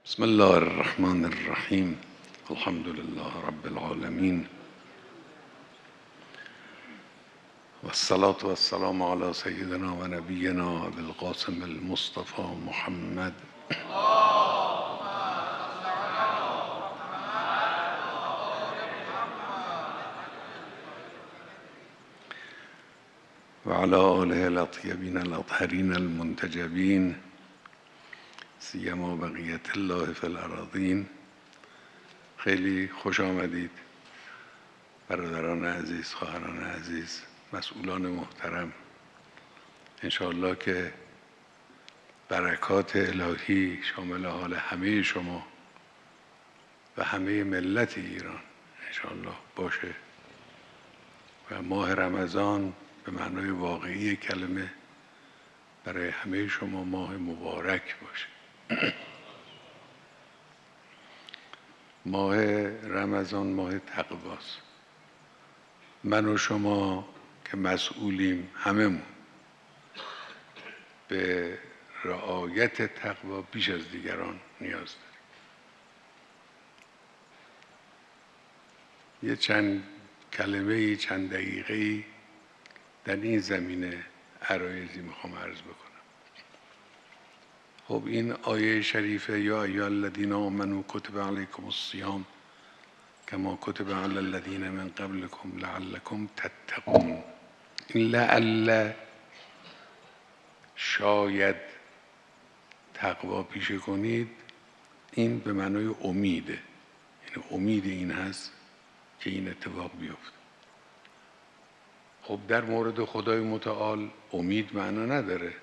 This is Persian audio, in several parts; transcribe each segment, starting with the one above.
بسم الله الرحمن الرحیم. الحمد لله رب العالمین و الصلاة و السلام علی سیدنا و نبینا ابی القاسم المصطفى محمد و علی آله الاطیبین الاطهرین المنتجبین سیما بقیت الله فی الارضین. خیلی خوش آمدید برادران عزیز، خواهران عزیز، مسئولان محترم. انشاءالله که برکات الهی شامل حال همه شما و همه ملت ایران انشاءالله باشه و ماه رمضان به معنای واقعی کلمه برای همه شما ماه مبارک باشه. ماه رمضان ماه تقواست. من و شما که مسئولیم هممون به رعایت تقوا بیش از دیگران نیاز داریم. یه چند کلمه‌ای، چند دقیقه‌ای در این زمینه عرایضی میخوام عرض بکنم. خب این آیه شریفه یا ایها الذین آمنوا کتب علیکم الصیام کما کتب علی الذین من قبلکم لعلکم تتقون. این لعل شاید تقوا پیشه کنید، این به معنای امیده. یعنی امید این هست که این اتفاق بیفته. خب در مورد خدای متعال امید معنا نداره.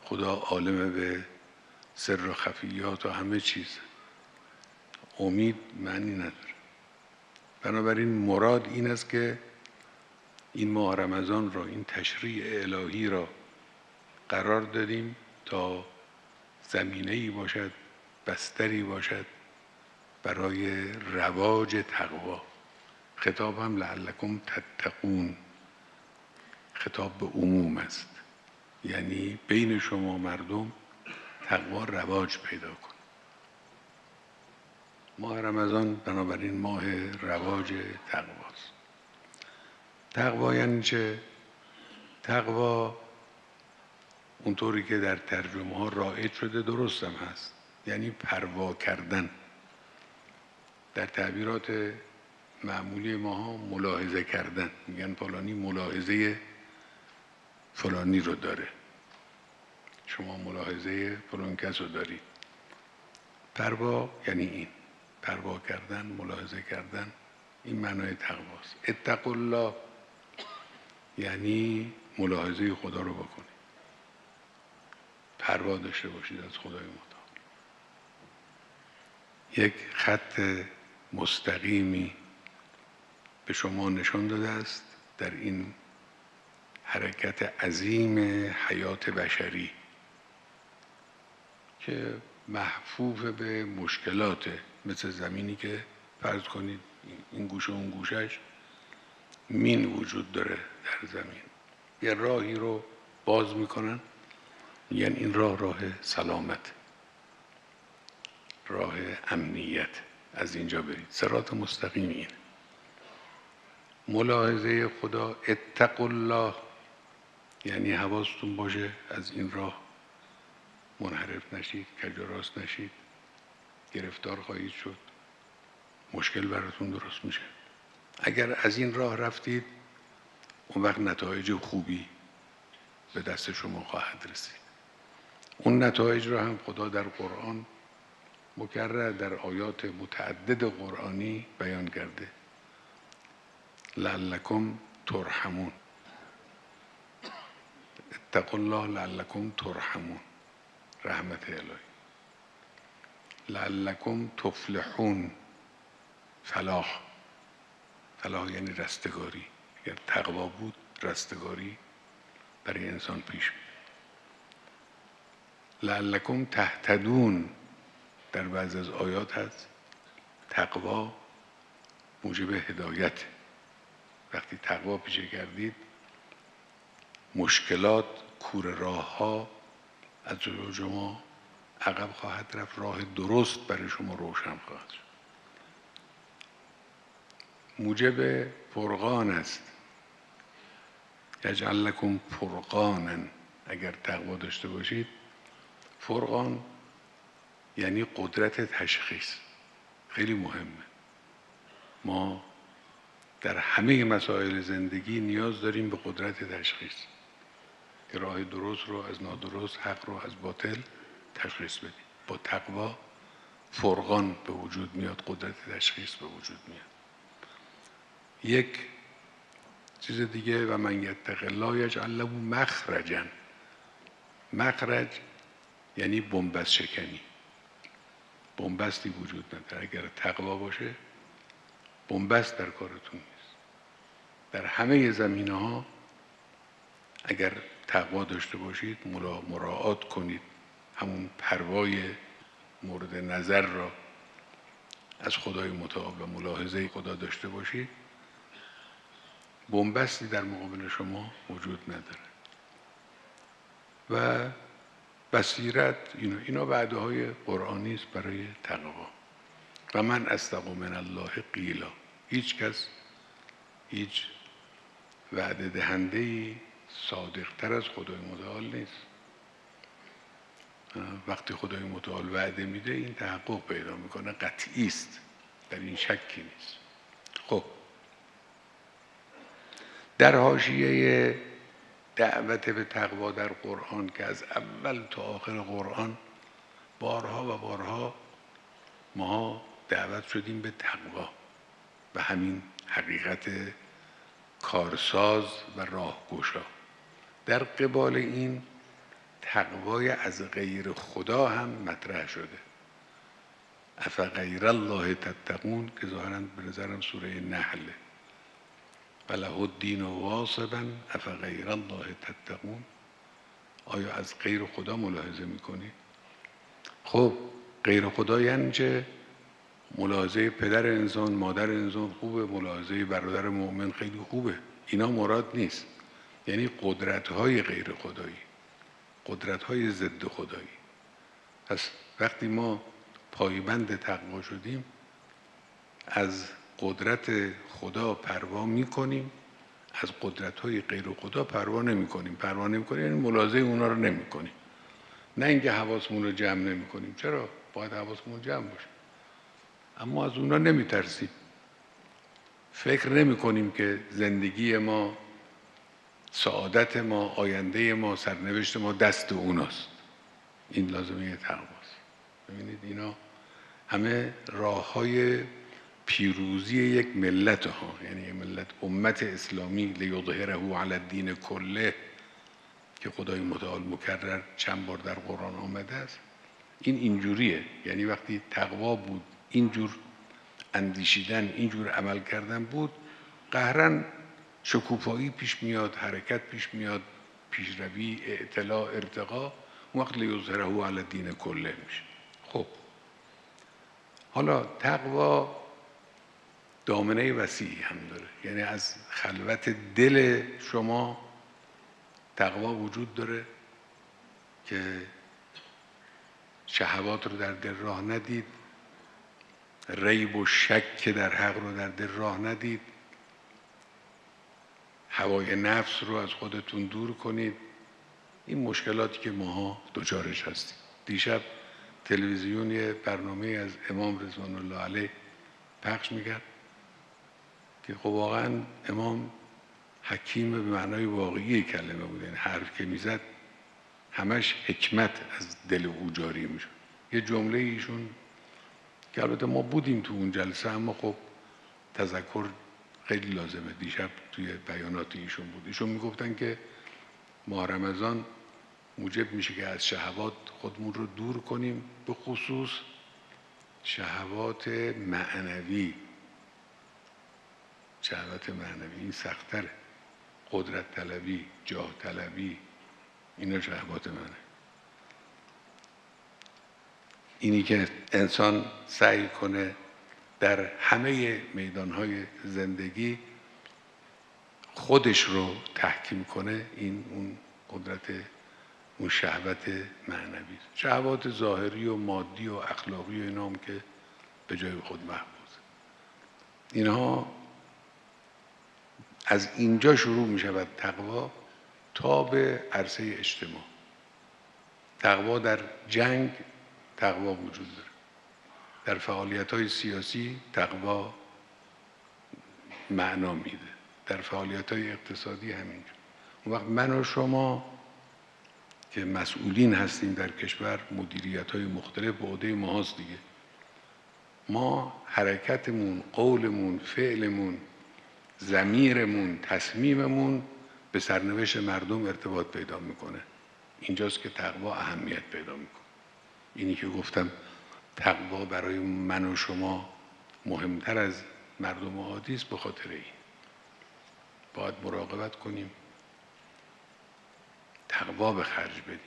خدا عالم به سر و خفیات و همه چیز. امید معنی نداره. بنابراین مراد این است که این ماه رمضان را، این تشریع الهی را قرار دادیم تا زمینه‌ای باشد، بستری باشد برای رواج تقوا. خطاب هم لعلکم تتقون، خطاب به عموم است. یعنی بین شما مردم تقوا رواج پیدا کن. ماه رمضان بنابراین ماه رواج تقواست. تقوا یعنی چه؟ تقوا اونطوری که در ترجمه ها رایج شده درست هم هست، یعنی پروا کردن. در تعبیرات معمولی ما ها ملاحظه کردن، میگن فلانی ملاحظه فلانی رو داره، شما ملاحظه فلان کس رو داری. پروا یعنی این، پروا کردن، ملاحظه کردن، این معنای تقواست. اتقوا الله یعنی ملاحظه خدا رو بکنید، پروا داشته باشید از خدای متعال. یک خط مستقیمی به شما نشان داده است در این حرکت عظیم حیات بشری که محفوف به مشکلات، مثل زمینی که فرض کنید این گوشه اون گوشش مین وجود داره در زمین. یه راهی رو باز میکنن، یعنی این راه سلامت، راه امنیت، از اینجا برید. صراط مستقیم این ملاحظه خدا. اتقوا الله یعنی حواستون باشه از این راه منحرف نشید، کج و راست نشید، گرفتار خواهید شد، مشکل براتون درست میشه. اگر از این راه رفتید اون وقت نتایج خوبی به دست شما خواهد رسید. اون نتایج را هم خدا در قرآن مکرر در آیات متعدد قرآنی بیان کرده. لعلکم ترحمون، اتقوا الله لعلکم ترحمون، رحمت الهی. لعلکم تفلحون، فلاح، فلاح یعنی رستگاری. اگر تقوا بود رستگاری برای انسان پیش میاد. لعلکم تهتدون، در بعض از آیات هست تقوا موجب هدایت. وقتی تقوا پیشه کردید مشکلات، کوره راه ها از جلو شما عقب خواهد رفت، راه درست برای شما روشن خواهد شد. موجب فرقان است. یجعل لکم فرقانا، اگر تقوا داشته باشید. فرقان یعنی قدرت تشخیص. خیلی مهمه. ما در همه مسائل زندگی نیاز داریم به قدرت تشخیص که راه درست رو از نادرست، حق رو از باطل تشخیص بدیم. با تقوا فرقان به وجود میاد، قدرت تشخیص به وجود میاد. یک چیز دیگه، و من یتق الله یجعل له مخرجا. مخرج یعنی بنبست شکنی. بنبستی وجود نداره. اگر تقوا باشه بنبست در کارتون نیست. در همه زمینه‌ها اگر تقوا داشته باشید، مراعات کنید، همون پروای مورد نظر را از خدای متعال و ملاحظه خدا داشته باشید، بنبستی در مقابل شما وجود نداره. و بصیرت، اینا وعده های قرآنی است برای تقوا. و من اصدق من الله قیلا. هیچ کس، هیچ وعده دهنده‌ای صادق‌تر از خدای متعال نیست. وقتی خدای متعال وعده میده این تحقق پیدا میکنه، قطعی است، در این شکی نیست. خب در حاشیه دعوت به تقوا در قرآن که از اول تا آخر قرآن بارها و بارها ما دعوت شدیم به تقوا و همین حقیقت کارساز و راهگشا. در قبال این تقوای از غیر خدا هم مطرح شده. افغیر الله تتقون که ظاهراً به نظرم سوره نحله. وله الدین واصبا افغیر الله تتقون. آیا از غیر خدا ملاحظه میکنی؟ خب غیر خدا یعنی چه؟ ملاحظه پدر انسان، مادر انسان خوبه، ملاحظه برادر مؤمن خیلی خوبه، اینا مراد نیست. یعنی قدرت‌های غیر خدایی، قدرت‌های ضد خدایی. پس وقتی ما پایبند تقوا شدیم، از قدرت خدا پروا می‌کنیم، از قدرت‌های غیر خدا پروا نمی‌کنیم. پروا نمی‌کنیم یعنی ملاحظه اونا رو نمی‌کنیم. نه اینکه حواسمون رو جمع نمی‌کنیم. چرا؟ باید حواسمون جمع باشه. اما از اونا نمی‌ترسیم. فکر نمی‌کنیم که زندگی ما، سعادت ما، آینده ما، سرنوشت ما دست اوناست. این لازمه تقواست. ببینید اینا همه راه‌های پیروزی یک ملت ها، یعنی ملت امت اسلامی، لیظهره علی الدین کله که خدای متعال مکرر چند بار در قرآن آمده است. این اینجوریه. یعنی وقتی تقوا بود، اینجور اندیشیدن، اینجور عمل کردن بود، قهرن شکوفایی پیش میاد، حرکت پیش میاد، پیشروی، اعتلاء، ارتقا. اون وقت لیظهره علی الدین کله میشه. خب حالا تقوا دامنه وسیعی هم داره. یعنی از خلوت دل شما تقوا وجود داره که شهوات رو در دل راه ندید، ریب و شک در حق رو در دل راه ندید، هوای نفس رو از خودتون دور کنید. این مشکلاتی که ماها دچارش هستیم. دیشب تلویزیون یه برنامه از امام رضوان الله علیه پخش میکرد که خب واقعا امام حکیم به معنای واقعی کلمه بود. این حرف که میزد همش حکمت از دل او جاری میشد. یه جمله ایشون که البته ما بودیم تو اون جلسه، اما خب تذکر خیلی لازمه. دیشب توی بیانات ایشون بود. ایشون میگفتن که ماه رمضان موجب میشه که از شهوات خودمون رو دور کنیم، به خصوص شهوات معنوی. شهوات معنوی این سخت‌تره. قدرت طلبی، جاه طلبی، اینا شهوات منه. اینی که انسان سعی کنه در همه میدانهای زندگی خودش رو تحکیم کنه، این اون قدرت اون شهوت معنوی، شهوات ظاهری و مادی و اخلاقی و اینا هم که به جای خود محفوظ. اینها از اینجا شروع می شود تقوا تا به عرصه اجتماع. تقوا در جنگ تقوا وجود داره، در فعالیت‌های سیاسی تقوا معنا میده، در فعالیت‌های اقتصادی همینجور. اون وقت من و شما که مسئولین هستیم در کشور، مدیریت‌های مختلف به عهده ماست دیگه. ما حرکتمون، قولمون، فعلمون، ضمیرمون، تصمیممون به سرنوشت مردم ارتباط پیدا میکنه. اینجاست که تقوا اهمیت پیدا میکنه. اینی که گفتم تقوا برای من و شما مهمتر از مردم عادی است، به خاطر این باید مراقبت کنیم، تقوا به خرج بدیم.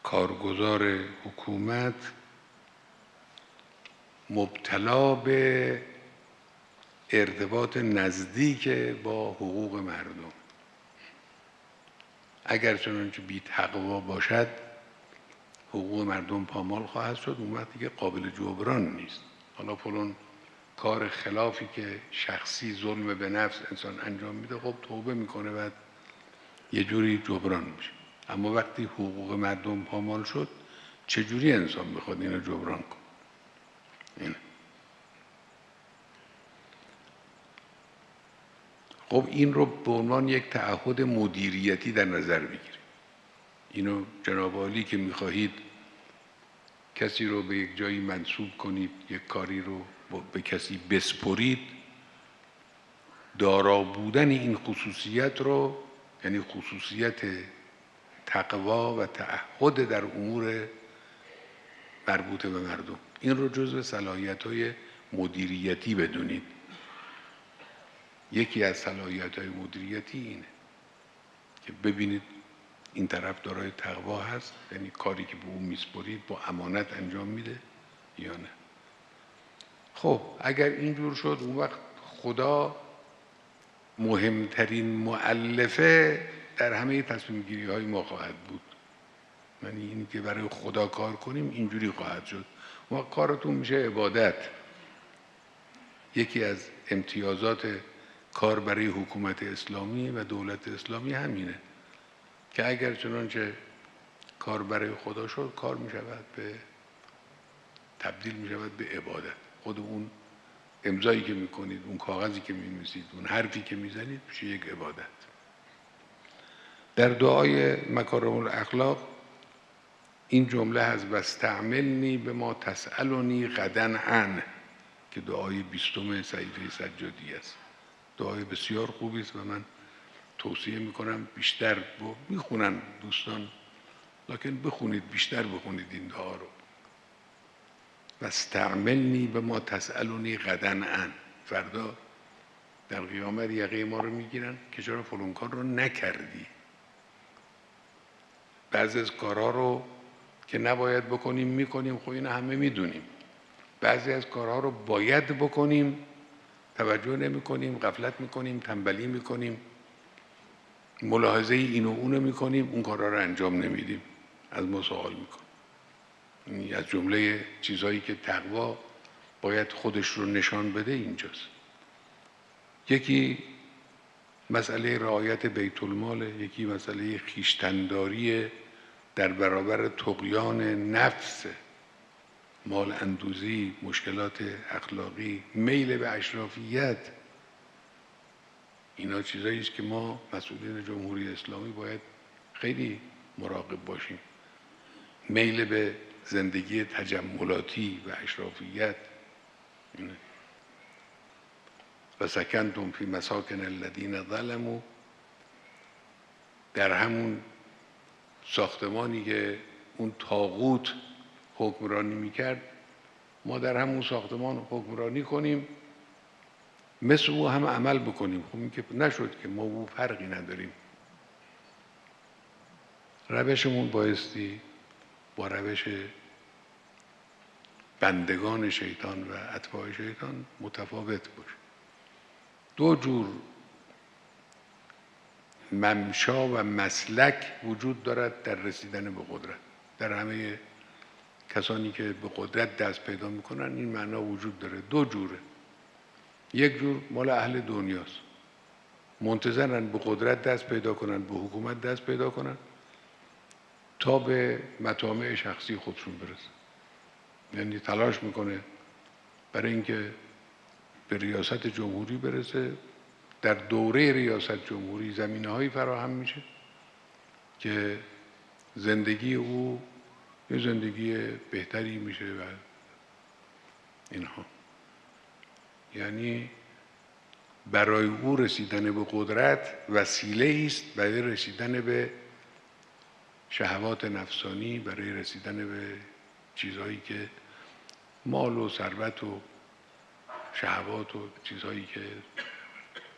کارگزار حکومت مبتلا به ارتباط نزدیک با حقوق مردم. اگر چنانچه بی تقوا باشد حقوق مردم پامال خواهد شد، اون وقت دیگه قابل جبران نیست. حالا فلان کار خلافی که شخصی ظلم به نفس انسان انجام میده، خب توبه میکنه، بعد یه جوری جبران میشه. اما وقتی حقوق مردم پامال شد، چجوری انسان بخواد اینو جبران کنه؟ اینه. خب این رو به عنوان یک تعهد مدیریتی در نظر بگیرید. اینو جناب عالی که میخواهید کسی رو به یک جایی منصوب کنید، یک کاری رو به کسی بسپرید، دارا بودن این خصوصیت رو، یعنی خصوصیت تقوا و تعهد در امور مربوط به مردم، این رو جزو صلاحیت‌های مدیریتی بدونید. یکی از صلاحیت‌های مدیریتی اینه که ببینید این طرف دارای تقوا هست، یعنی کاری که به اون میسپرید با امانت انجام میده یا نه. خب اگر اینجور شد، اون وقت خدا مهمترین مؤلفه در همه تصمیم گیری های ما خواهد بود. یعنی اینی که برای خدا کار کنیم اینجوری خواهد شد. اون وقت کارتون میشه عبادت. یکی از امتیازات کار برای حکومت اسلامی و دولت اسلامی همینه که اگر چنانچه کار برای خدا شد، کار میشود به تبدیل میشود به عبادت. خود اون امضایی که میکنید، اون کاغذی که می‌نویسید، اون حرفی که میزنید میشه یک عبادت. در دعای مکارم الاخلاق این جمله هست: واستعملنی بما تسألنی غدا عنه، که دعای 20 صحیفه سجادی است. دعای بسیار خوبی است و من توصیه میکنم بیشتر میخونن دوستان، لکن بخونید، بیشتر بخونید این دعا رو. واستعملنی بما تسألنی غدا عنه. فردا در قیامت یقه ما رو میگیرن که چرا فلان کار رو نکردی. بعضی از کارها رو که نباید بکنیم میکنیم، خب این همه میدونیم. بعضی از کارها رو باید بکنیم، توجه نمی کنیم، غفلت میکنیم، تنبلی میکنیم، ملاحظه این و اونو میکنیم، اون کارها رو انجام نمیدیم، از ما سوال میکنیم. این از جمله چیزهایی که تقوا باید خودش رو نشان بده اینجاست. یکی مسئله رعایت بیت المال، یکی مسئله خویشتن‌داری در برابر طغیان نفس، مال اندوزی، مشکلات اخلاقی، میل به اشرافیت. اینا چیزایی است که ما مسئولین جمهوری اسلامی باید خیلی مراقب باشیم. میل به زندگی تجملاتی و اشرافیت. و سکنتم فی مساکن الذین ظلموا، در همون ساختمانی که اون طاغوت حکمرانی میکرد، ما در همون ساختمان حکمرانی کنیم، مثل او هم عمل بکنیم. خب این که نشد که ما او فرقی نداریم. روشمون بایستی با روش بندگان شیطان و اتباع شیطان متفاوت باشه. دو جور ممشا و مسلک وجود دارد در رسیدن به قدرت. در همه کسانی که به قدرت دست پیدا میکنن این معنا وجود داره. دو جوره. یک جور مال اهل دنیاست، منتظرن به قدرت دست پیدا کنن، به حکومت دست پیدا کنن تا به مطامع شخصی خودشون برسن. یعنی تلاش میکنه برای اینکه به ریاست جمهوری برسه. در دوره ریاست جمهوری زمینه‌هایی فراهم میشه که زندگی او یه زندگی بهتری میشه و اینها. یعنی برای او رسیدن به قدرت وسیله است برای رسیدن به شهوات نفسانی، برای رسیدن به چیزهایی که مال و ثروت و شهوات و چیزهایی که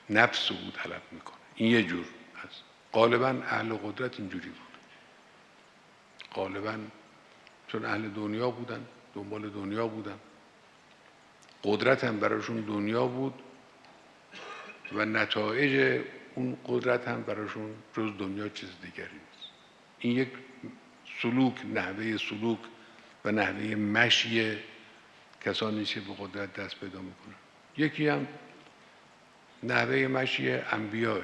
نفس او طلب میکنه. این یه جور هست. غالبا اهل قدرت اینجوری بود. غالبا چون اهل دنیا بودن، دنبال دنیا بودن، قدرت هم براشون دنیا بود و نتایج اون قدرت هم براشون جز دنیا چیز دیگری نیست. این یک سلوک، نحوه سلوک و نحوه مشی کسانی که به قدرت دست پیدا میکنن. یکی هم نحوه مشی انبیاء،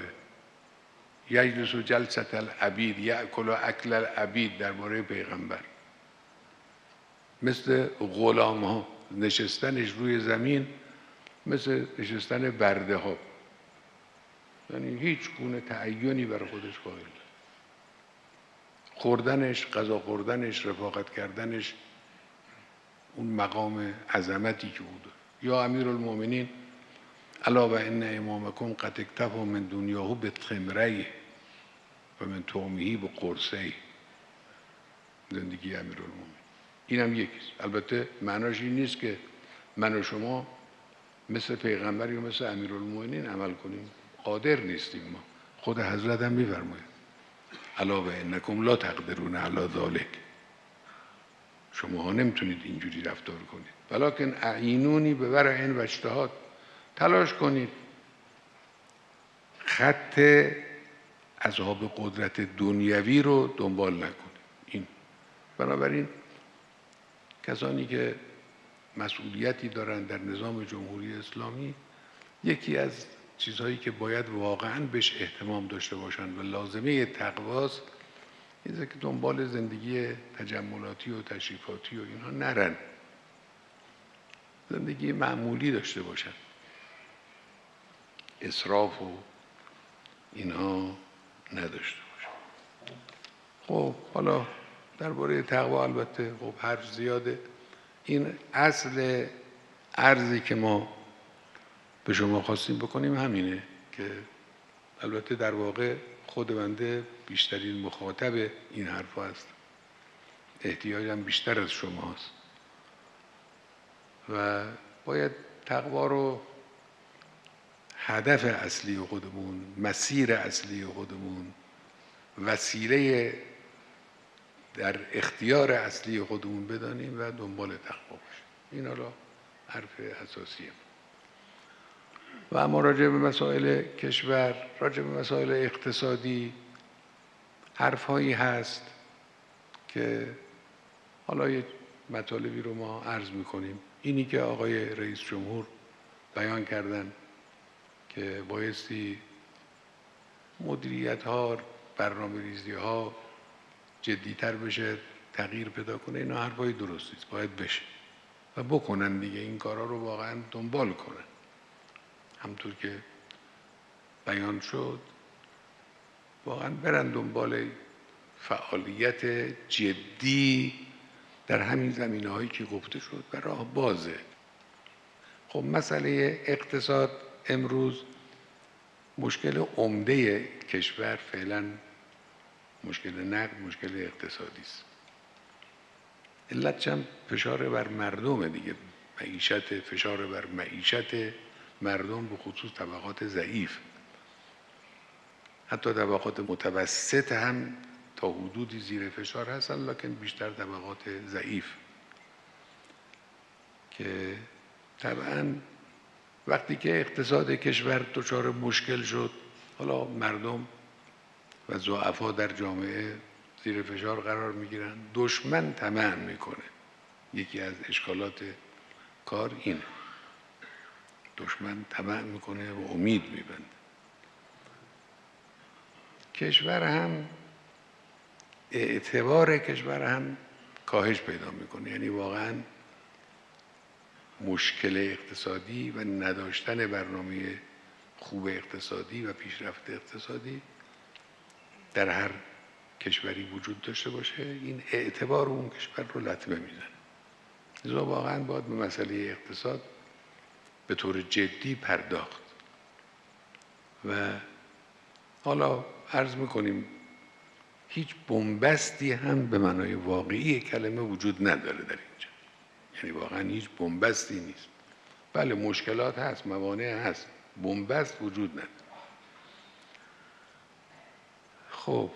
یجلس جلسة العبید یأکل اکل العبید درباره پیغمبر، مثل غلام ها نشستنش روی زمین مثل نشستن برده ها، یعنی هیچ گونه تعینی برای خودش قائل نیست. خوردنش، غذا خوردنش، رفاقت کردنش اون مقام عظمتی که بود. یا امیرالمؤمنین الا و ان امامکم قد اکتفی من دنیاه بتمره و من طعمه بقرصه. زندگی امیرالمؤمنین این هم یکیست. البته معناش این نیست که من و شما مثل پیغمبر یا مثل امیرالمؤمنین عمل کنیم. قادر نیستیم ما. خود حضرت هم میفرماید الا و انکم لا تقدرون علی ذلک. شما نمیتونید اینجوری رفتار کنید. ولکن اعینونی به ورع و اجتهاد. تلاش کنید خط اصحاب قدرت دنیوی رو دنبال نکنید. این بنابراین کسانی که مسئولیتی دارند در نظام جمهوری اسلامی، یکی از چیزهایی که باید واقعاً بهش اهتمام داشته باشند و لازمه تقواست اینه که دنبال زندگی تجملاتی و تشریفاتی و اینها نرن، زندگی معمولی داشته باشن، اسراف و اینها نداشته باشن. خب حالا درباره تقوا البته خب حرف زیاده. این اصل عرضی که ما به شما خواستیم بکنیم همینه که البته در واقع خود بنده بیشترین مخاطب این حرف هست، احتیاجم بیشتر از شما هست و باید تقوا رو هدف اصلی خودمون، مسیر اصلی خودمون، وسیله در اختیار اصلی خودمون بدانیم و دنبال تقوا باشیم. این حالا حرف اساسیه. و اما راجع به مسائل کشور، راجع به مسائل اقتصادی حرفهایی هست که حالا یک مطالبی رو ما عرض میکنیم. اینی که آقای رئیس جمهور بیان کردن که بایستی مدیریت ها، برنامه ریزی ها جدیتر بشه، تغییر پیدا کنه، اینا حرفای درستی است، باید بشه و بکنن دیگه. این کارا رو واقعا دنبال کنن. همطور که بیان شد واقعا برن دنبال فعالیت جدی در همین زمینه‌هایی که گفته شد و راه بازه. خب مسئله اقتصاد امروز مشکل عمده کشور فعلا مشکل نقد، مشکل اقتصادی است. علتش هم فشار بر مردم دیگه، معیشت، فشار بر معیشت مردم به خصوص طبقات ضعیف. حتی طبقات متوسط هم تا حدودی زیر فشار هستن، لکن بیشتر طبقات ضعیف که طبعا وقتی که اقتصاد کشور دچار مشکل شد، حالا مردم و ضعفا در جامعه زیر فشار قرار میگیرن. دشمن طمع میکنه. یکی از اشکالات کار اینه. دشمن طمع میکنه و امید میبنده. کشور هم اعتبار کشور هم کاهش پیدا میکنه. یعنی واقعا مشکل اقتصادی و نداشتن برنامه خوب اقتصادی و پیشرفت اقتصادی در هر کشوری وجود داشته باشه، این اعتبار اون کشور رو لطمه میزنه. لذا واقعا باید به مسئله اقتصاد به طور جدی پرداخت. و حالا عرض میکنیم هیچ بنبستی هم به معنای واقعی کلمه وجود نداره در اینجا. یعنی واقعا هیچ بنبستی نیست. بله مشکلات هست، موانع هست، بنبست وجود نداره. خب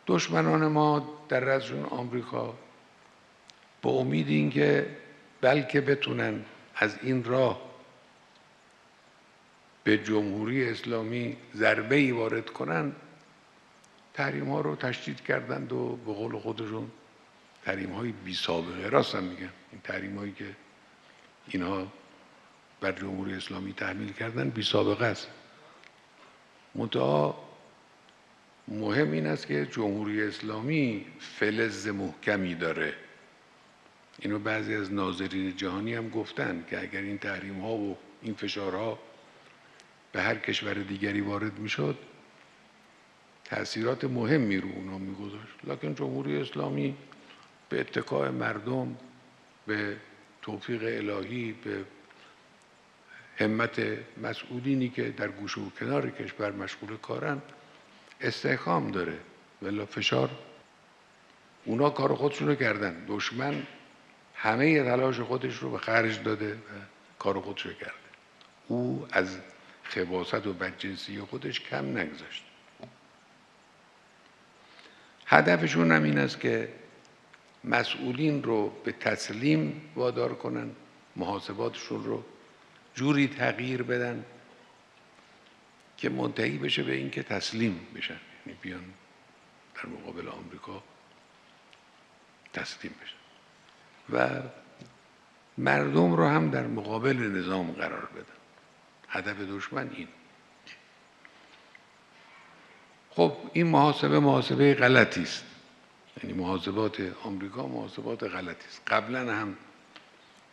دشمنان ما در رأسشون آمریکا با امید اینکه بلکه بتونن از این راه به جمهوری اسلامی ضربه‌ای وارد کنن، تحریم ها رو تشدید کردند و به قول خودشون تحریم های بی سابقه، راست هم میگن، این تحریم هایی که اینها بر جمهوری اسلامی تحمیل کردن بی سابقه است. منتها مهم این است که جمهوری اسلامی فلز محکمی داره. اینو بعضی از ناظرین جهانی هم گفتن که اگر این تحریم ها و این فشارها به هر کشور دیگری وارد میشد تأثیرات مهمی رو اونا میگذاشت. لکن جمهوری اسلامی به اتکاء مردم، به توفیق الهی، به همت مسئولینی که در گوشه و کنار کشور مشغول کارن استحکام داره. ولی فشار اونا کار خودشونو کردن. دشمن همه تلاش خودش رو به خرج داده و کار خودشو کرده. او از خباثت و بدجنسی خودش کم نگذاشت. هدفشون هم این است که مسئولین رو به تسلیم وادار کنن، محاسباتشون رو جوری تغییر بدن که منتهی بشه به این که تسلیم بشن، یعنی بیان در مقابل آمریکا تسلیم بشن و مردم رو هم در مقابل نظام قرار بدن. هدف دشمن این. خب این محاسبه غلطی است. یعنی محاسبات آمریکا محاسبات غلطی است. قبلا هم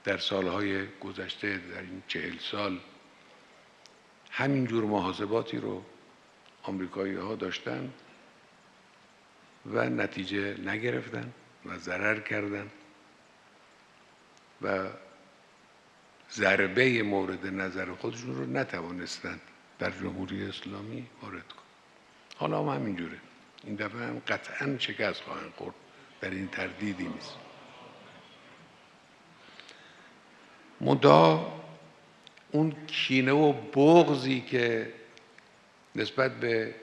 در سالهای گذشته، در این 40 سال همینجور محاسباتی رو آمریکایی ها داشتن و نتیجه نگرفتن و ضرر کردن و ضربه مورد نظر خودشون رو نتوانستند در جمهوری اسلامی وارد کنند. حالا هم همینجوره. این دفعه هم قطعاً شکست خواهند خورد، در این تردیدی نیست. منتها اون کینه و بغضی که نسبت به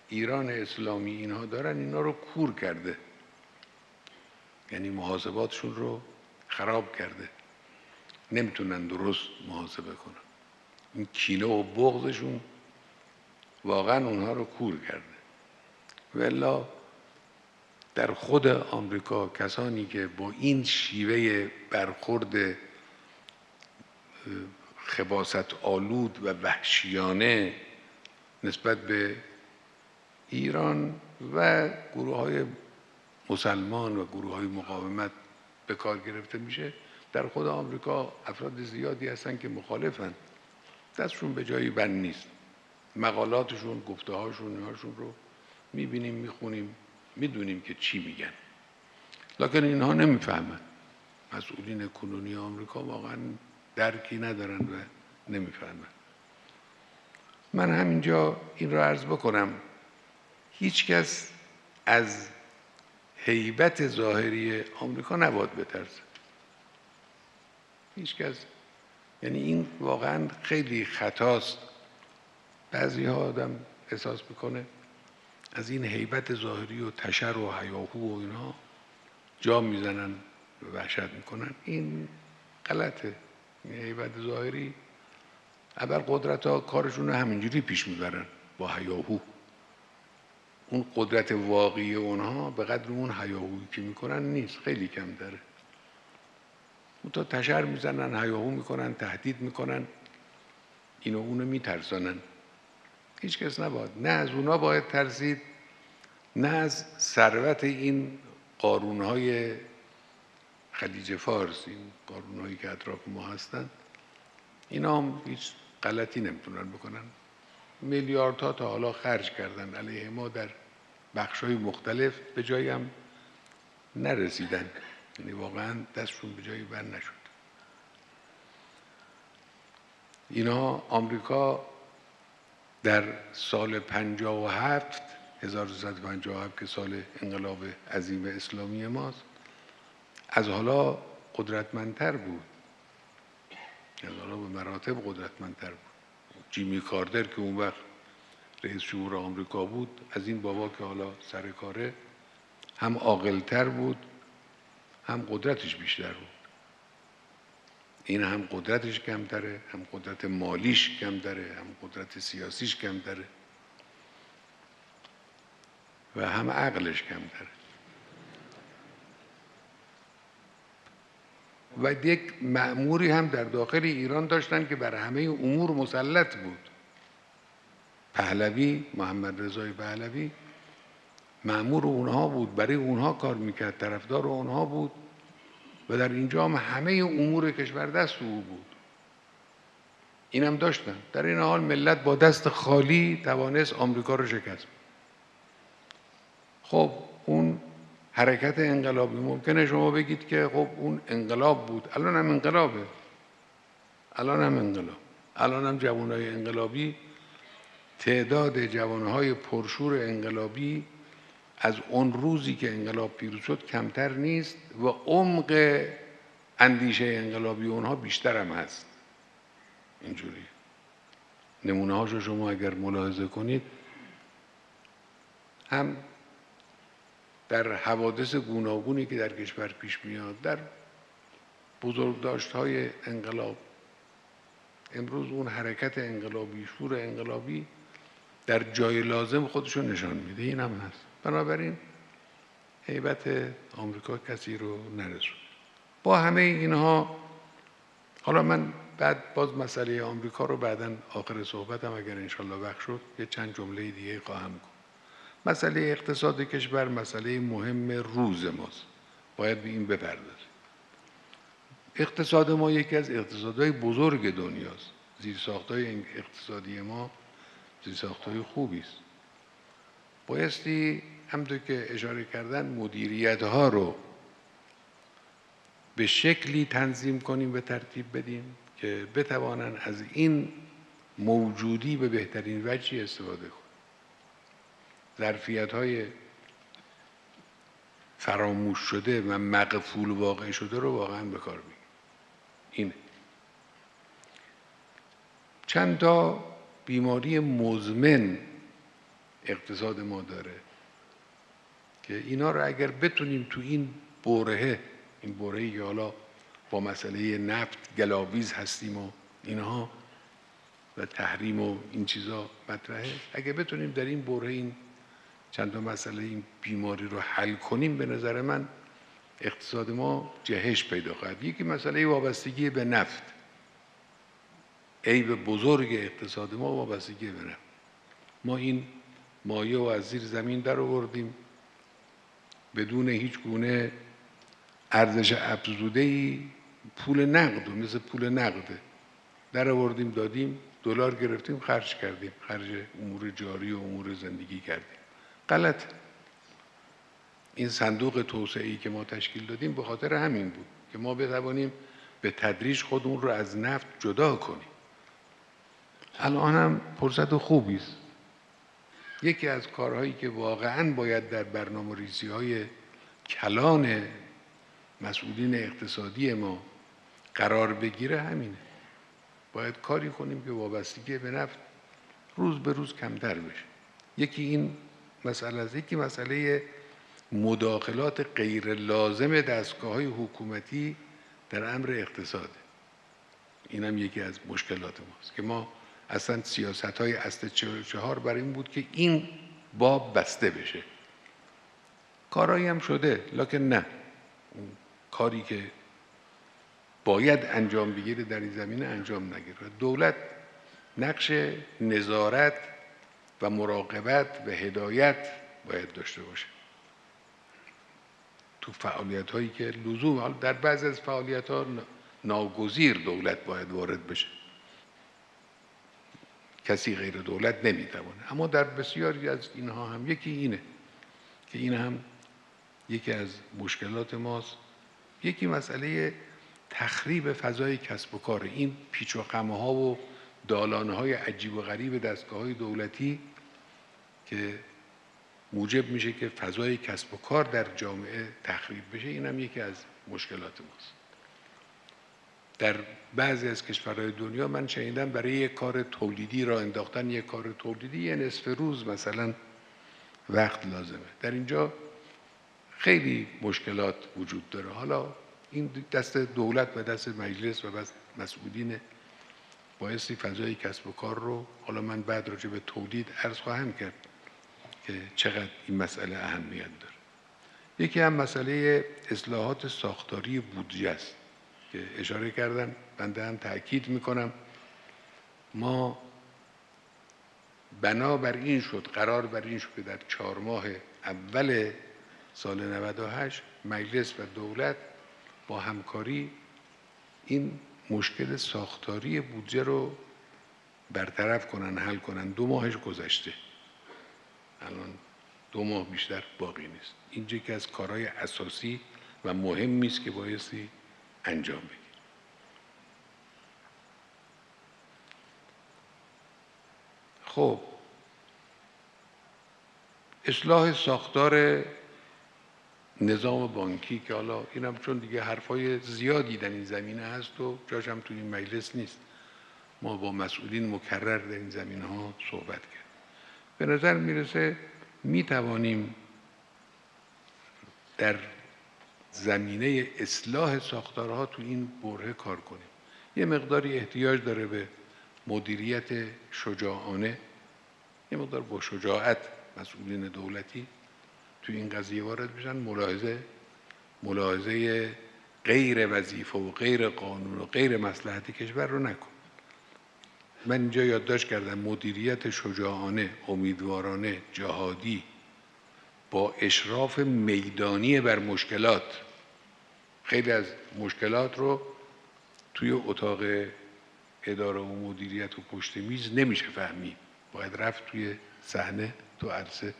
ایران اسلامی اینها دارن، اینا رو کور کرده. یعنی محاسباتشون رو خراب کرده. نمیتونن درست محاسبه کنن. این کینه و بغضشون واقعا اونها رو کور کرده. والا در خود آمریکا کسانی که با این شیوه برخورد خباثت آلود و وحشیانه نسبت به ایران و گروه‌های مسلمان و گروه‌های مقاومت به کار گرفته میشه، در خود آمریکا افراد زیادی هستن که مخالفن. دستشون به جایی بند نیست. مقالاتشون، گفته‌هاشون، اینهاشون رو میبینیم، میخونیم، میدونیم که چی میگن. لکن اینها نمیفهمن. مسئولین کنونی آمریکا واقعا درکی ندارن و نمیفهمن. من همینجا این را عرض بکنم، هیچ کس از هیبت ظاهری آمریکا نباید بترسه. هیچ کس. یعنی این واقعا خیلی خطاست. بعضی ها آدم احساس میکنه از این هیبت ظاهری و تشر و هیاهو و اینها جا میزنن و وحشت میکنن. این غلطه. این هیبت ظاهری ابرقدرت ها کارشون رو همینجوری پیش میبرن، با هیاهو. اون قدرت واقعی اونها به قدر اون هیاهویی که میکنن نیست، خیلی کم داره. اون تا تشر میزنن، هیاهو میکنن، تهدید میکنن، اینو اونو میترسانن. هیچ کس نباید، نه از اونا باید ترسید، نه از ثروت این قارونهای خلیج فارس، این قارونهایی که اطراف ما هستن. اینا هم هیچ غلطی نمیتونن بکنن. میلیاردها تا حالا خرج کردن علیه ما در بخش‌های مختلف، به جایی هم نرسیدن، یعنی واقعا دستشون به جایی بر نشد. اینا آمریکا در سال 57 1357 که سال انقلاب عظیم اسلامی ماست، از حالا قدرتمندتر بود، از حالا به مراتب قدرتمندتر بود. جیمی کارتر که اون وقت رئیس جمهور آمریکا بود، از این بابا که حالا سر کاره، هم عاقل‌تر بود، هم قدرتش بیشتر بود. این هم قدرتش کمتره، هم قدرت مالیش کمتره، هم قدرت سیاسیش کمتره و هم عقلش کمتره. و یک مأموری هم در داخل ایران داشتن که بر همه امور مسلط بود. پهلوی، محمد رضای پهلوی مأمور اونها بود، برای اونها کار میکرد، طرفدار اونها بود و در اینجا هم همه امور کشور دست او بود. اینم داشتن. در این حال ملت با دست خالی توانست آمریکا رو شکست. خب اون حرکت انقلابی ممکنه شما بگید که خب اون انقلاب بود، الان هم انقلابه، الان هم انقلاب، الان هم جوانهای انقلابی، تعداد جوانهای پرشور انقلابی از اون روزی که انقلاب پیروز شد کمتر نیست و عمق اندیشه انقلابی اونها بیشتر هم هست. اینجوری نمونه هاشو شما اگر ملاحظه کنید، هم در حوادث گوناگونی که در کشور پیش میاد، در بزرگداشت‌های انقلاب، امروز اون حرکت انقلابی، شور انقلابی در جای لازم خودشو نشان میده. این هم هست. بنابراین هیبت آمریکا کسی رو نرسون. با همه اینها، حالا من بعد باز مسئله آمریکا رو بعداً آخر صحبتم اگر انشالله وقت شد یه چند جمله دیگه خواهم گفت. مسئله اقتصاد کشور مسئله مهم روز ماست، باید به این بپردازیم. اقتصاد ما یکی از اقتصادهای بزرگ دنیاست. زیرساختهای اقتصادی ما زیرساختهای خوبی است. بایستی همونطور که اشاره کردن مدیریت ها رو به شکلی تنظیم کنیم و ترتیب بدیم که بتوانند از این موجودی به بهترین وجهی استفاده کنند. ظرفیت‌های فراموش شده و مغفول واقع شده رو واقعا به کار بگیریم. اینه. چند تا بیماری مزمن اقتصاد ما داره که اینا رو اگر بتونیم تو این برهه، این برهه‌ای که حالا با مسئله نفت گلاویز هستیم و اینها و تحریم و این چیزا مطرحه، اگر بتونیم در این برهه این چند تا مسئله این بیماری رو حل کنیم، به نظر من اقتصاد ما جهش پیدا خواهد. یکی مسئله وابستگی به نفت. عیب بزرگ اقتصاد ما وابستگی به نفت. ما این مایه رو از زیر زمین در آوردیم بدون هیچ گونه ارزش افزوده‌ای، پول نقد و مثل پول نقده در آوردیم دادیم، دلار گرفتیم خرج کردیم، خرج امور جاری و امور زندگی کردیم. غلط. این صندوق توسعه‌ای که ما تشکیل دادیم به خاطر همین بود که ما بتوانیم به تدریج خودمون رو از نفت جدا کنیم. الان هم فرصت خوبی است. یکی از کارهایی که واقعاً باید در برنامه‌ریزی‌های کلان مسئولین اقتصادی ما قرار بگیره همینه. باید کاری کنیم که وابستگی به نفت روز به روز کمتر بشه. یکی این مسئله است. یکی مسئله مداخلات غیر لازم دستگاه‌های حکومتی در امر اقتصاد. این هم یکی از مشکلات ماست که ما اصلا سیاست‌های اصل 44 برای این بود که این باب بسته بشه. کارایی هم شده، لکن نه، اون کاری که باید انجام بگیره در این زمینه انجام نگیره. دولت نقش نظارت و مراقبت و هدایت باید داشته باشه تو فعالیت‌هایی که لزوم، در بعضی از فعالیت‌ها ناگزیر دولت باید وارد بشه، کسی غیر دولت نمیتونه. اما در بسیاری از اینها هم یکی اینه که این هم یکی از مشکلات ماست. یکی مسئله تخریب فضای کسب و کار، این پیچ و خم‌ها و دالان‌های عجیب و غریب دستگاه‌های دولتی که موجب میشه که فضای کسب و کار در جامعه تخریب بشه، این هم یکی از مشکلات ماست. در بعضی از کشورهای دنیا من شنیدم برای یک کار تولیدی راه انداختن یک کار تولیدی یه نصف روز مثلا وقت لازمه. در اینجا خیلی مشکلات وجود داره. حالا این دست دولت و دست مجلس و مسئولین بایستی فضای کسب و کار رو، حالا من بعد راجع به تولید عرض خواهم کرد که چقدر این مسئله اهمیت داره. یکی هم مسئله اصلاحات ساختاری بودجه است که اشاره کردم، بنده هم تأکید میکنم. ما قرار بر این شد که در 4 ماه اول سال 98 مجلس و دولت با همکاری این مشکل ساختاری بودجه رو برطرف کنن، حل کنن. 2 ماهش گذشته، الان 2 ماه بیشتر باقی نیست. این یکی از کارهای اساسی و مهمی است که بایستی انجام بگیره. خب اصلاح ساختار نظام بانکی که حالا اینم چون دیگه حرفای زیادی در این زمینه هست و جاش هم تو این مجلس نیست، ما با مسئولین مکرر در این زمینه ها صحبت کرد. به نظر میرسه میتوانیم در زمینه اصلاح ساختارها تو این بره کار کنیم. یه مقداری احتیاج داره به مدیریت شجاعانه، یه مقدار با شجاعت مسئولین دولتی تو این قضیه وارد بشن، ملاحظه غیر وظیفه و غیر قانون و غیر مصلحت کشور رو نکن. من اینجا یادداشت کردم مدیریت شجاعانه، امیدوارانه، جهادی، با اشراف میدانی بر مشکلات. خیلی از مشکلات رو توی اتاق اداره و مدیریت و پشت میز نمیشه فهمید، باید رفت توی صحنه، تو عرصه،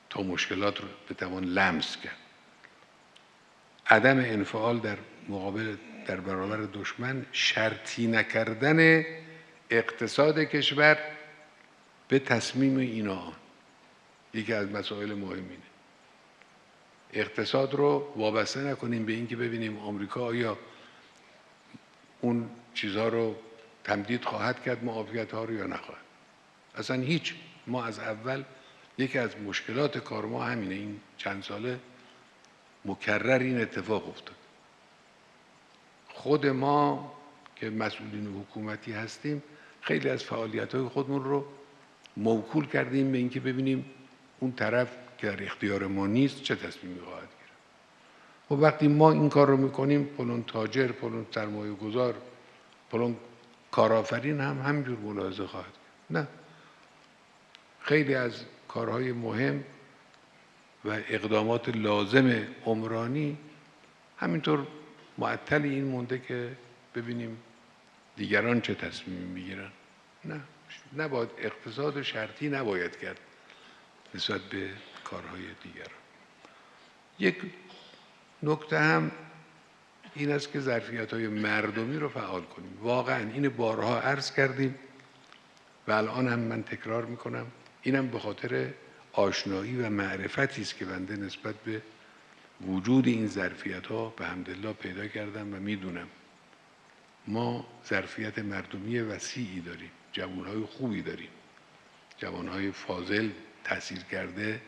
تا مشکلات رو بتوان لمس کرد. عدم انفعال در برابر دشمن، شرطی نکردن اقتصاد کشور به تصمیم اینا، یکی از مسائل مهمینه. اقتصاد رو وابسته نکنیم به اینکه ببینیم آمریکا آیا اون چیزها رو تمدید خواهد کرد، معافیت‌ها رو، یا نخواهد. اصلا هیچ. ما از اول یکی از مشکلات کار ما همینه، این چند ساله مکرر این اتفاق افتاد. خود ما که مسئولین حکومتی هستیم خیلی از فعالیت‌های خودمون رو موکول کردیم به اینکه ببینیم اون طرف که در اختیار ما نیست چه تصمیمی خواهد گرفت. و وقتی ما این کار رو میکنیم، فلان تاجر، فلان سرمایه گذار، فلان کارآفرین هم همینجور ملاحظه خواهد کرد. نه، خیلی از کارهای مهم و اقدامات لازم عمرانی همینطور معطل این مونده که ببینیم دیگران چه تصمیمی میگیرن. نه، نباید اقتصاد شرطی نباید کرد نسبت به کارهای دیگران. یک نکته هم این است که ظرفیت‌های مردمی رو فعال کنیم. واقعا این بارها عرض کردیم و الان هم من تکرار میکنم، اینم به خاطر آشنایی و معرفتی است که بنده نسبت به وجود این ظرفیت‌ها به حمدالله پیدا کردم و میدونم ما ظرفیت مردمی وسیعی داریم، جوانهای خوبی داریم، جوانهای فاضل، تحصیل کرده،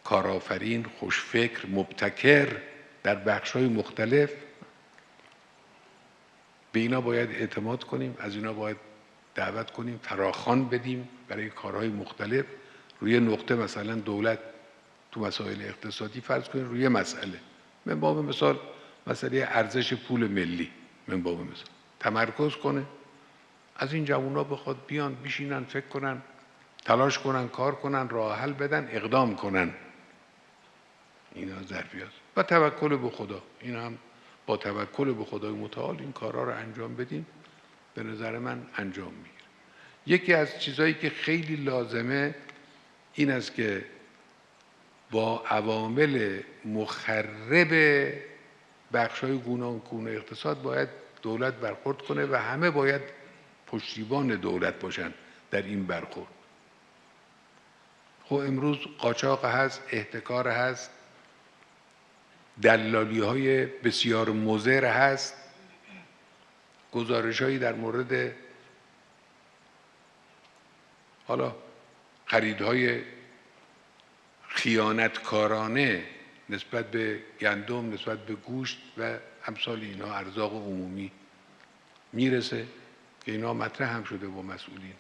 کارآفرین، خوشفکر، مبتکر در بخش‌های مختلف. به اینا باید اعتماد کنیم، از اینا باید دعوت کنیم، فراخوان بدیم برای کارهای مختلف. روی نقطه مثلا دولت تو مسائل اقتصادی فرض کنیم روی مسئله، من باب مثال مسئله ارزش پول ملی، من باب مثال تمرکز کنه، از این جوونا بخواد بیان بشینن فکر کنن، تلاش کنن، کار کنن، راه حل بدن، اقدام کنن. اینا ظرفیت و توکل به خدا. این هم با توکل به خدای متعال این کارا رو انجام بدیم، به نظر من انجام میگیره. یکی از چیزهایی که خیلی لازمه این است که با عوامل مخرب بخش‌های گوناگون اقتصاد باید دولت برخورد کنه و همه باید پشتیبان دولت باشن در این برخورد. خب امروز قاچاق هست، احتکار هست، دلالی‌های بسیار مضر هست، گزارش‌هایی در مورد حالا خریدهای خیانتکارانه نسبت به گندم، نسبت به گوشت و امثال اینا، ارزاق عمومی میرسه که اینا مطرح هم شده با مسئولین.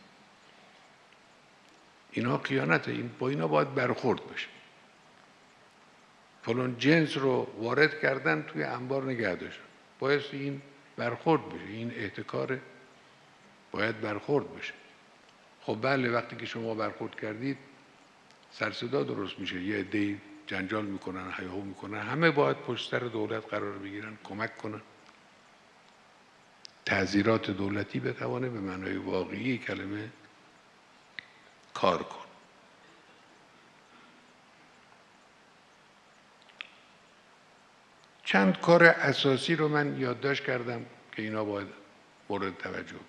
اینا خیانته، با اینا باید برخورد بشه. فلان جنس رو وارد کردن توی انبار نگه داشتن، باید این برخورد بشه، این احتکار باید برخورد بشه. خب بله، وقتی که شما برخورد کردید سر صدا درست میشه، یه عده‌ای جنجال میکنن، هیاهو میکنن، همه باید پشت سر دولت قرار بگیرن، کمک کنن. تعزیرات دولتی بتوانه به معنای واقعی کلمه کار کن. چند کار اساسی رو من یادداشت کردم که اینا باید مورد توجه باشه.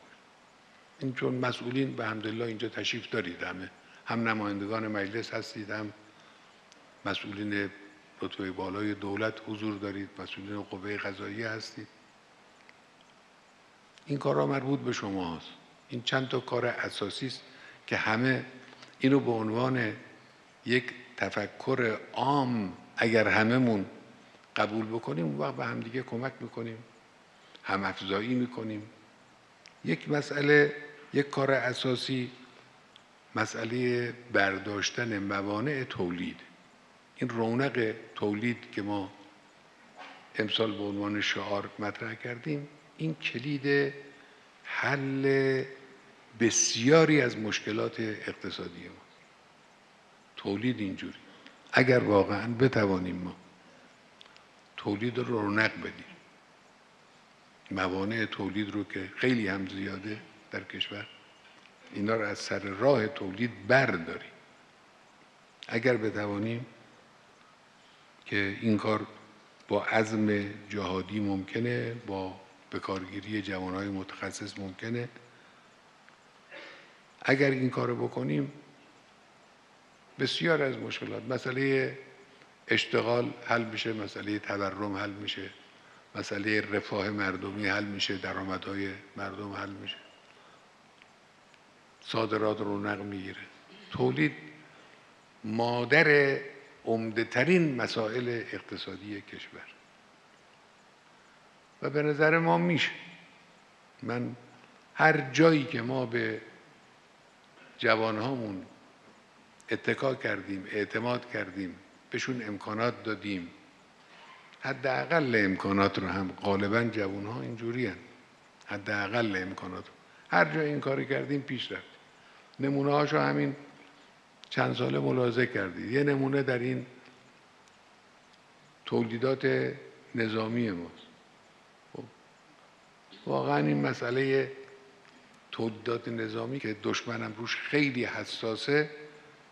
این چون مسئولین به حمدالله اینجا تشریف دارید، هم نمایندگان مجلس هستید، هم مسئولین رتبه بالای دولت حضور دارید، مسئولین قوه قضاییه هستید. این کارها مربوط به شما هست. این چند تا کار اساسی است که همه اینو به عنوان یک تفکر عام اگر هممون قبول بکنیم، اون وقت به هم دیگه کمک میکنیم، هم افزایی میکنیم. یک مسئله، یک کار اساسی مسئله برداشتن موانع تولید. این رونق تولید که ما امسال به عنوان شعار مطرح کردیم، این کلید حل بسیاری از مشکلات اقتصادی ما. تولید اینجوری اگر واقعا بتوانیم ما تولید رو رونق بدیم، موانع تولید رو که خیلی هم زیاده در کشور، اینا رو از سر راه تولید برداریم، اگر بتوانیم که این کار با عزم جهادی ممکنه، با بکارگیری جوانهای متخصص ممکنه. اگر این کار رو بکنیم بسیار از مشکلات، مسئله اشتغال حل میشه، مسئله تورم حل میشه، مسئله رفاه مردمی حل میشه، درآمدهای مردم حل میشه، صادرات رونق میگیره. تولید مادر عمده ترین مسائل اقتصادی کشور و به نظر ما میشه. من هر جایی که ما به جوانهامون اتکا کردیم، اعتماد کردیم، بهشون امکانات دادیم، حداقل امکانات رو هم غالبا جوانها اینجوری هستند، حداقل امکانات رو هر جا این کاری کردیم پیش رفت. نمونه هاشو همین چند ساله ملاحظه کردید. یه نمونه در این تولیدات نظامی ماست. خب واقعا این مسئله تولیدات نظامی که دشمنم روش خیلی حساسه،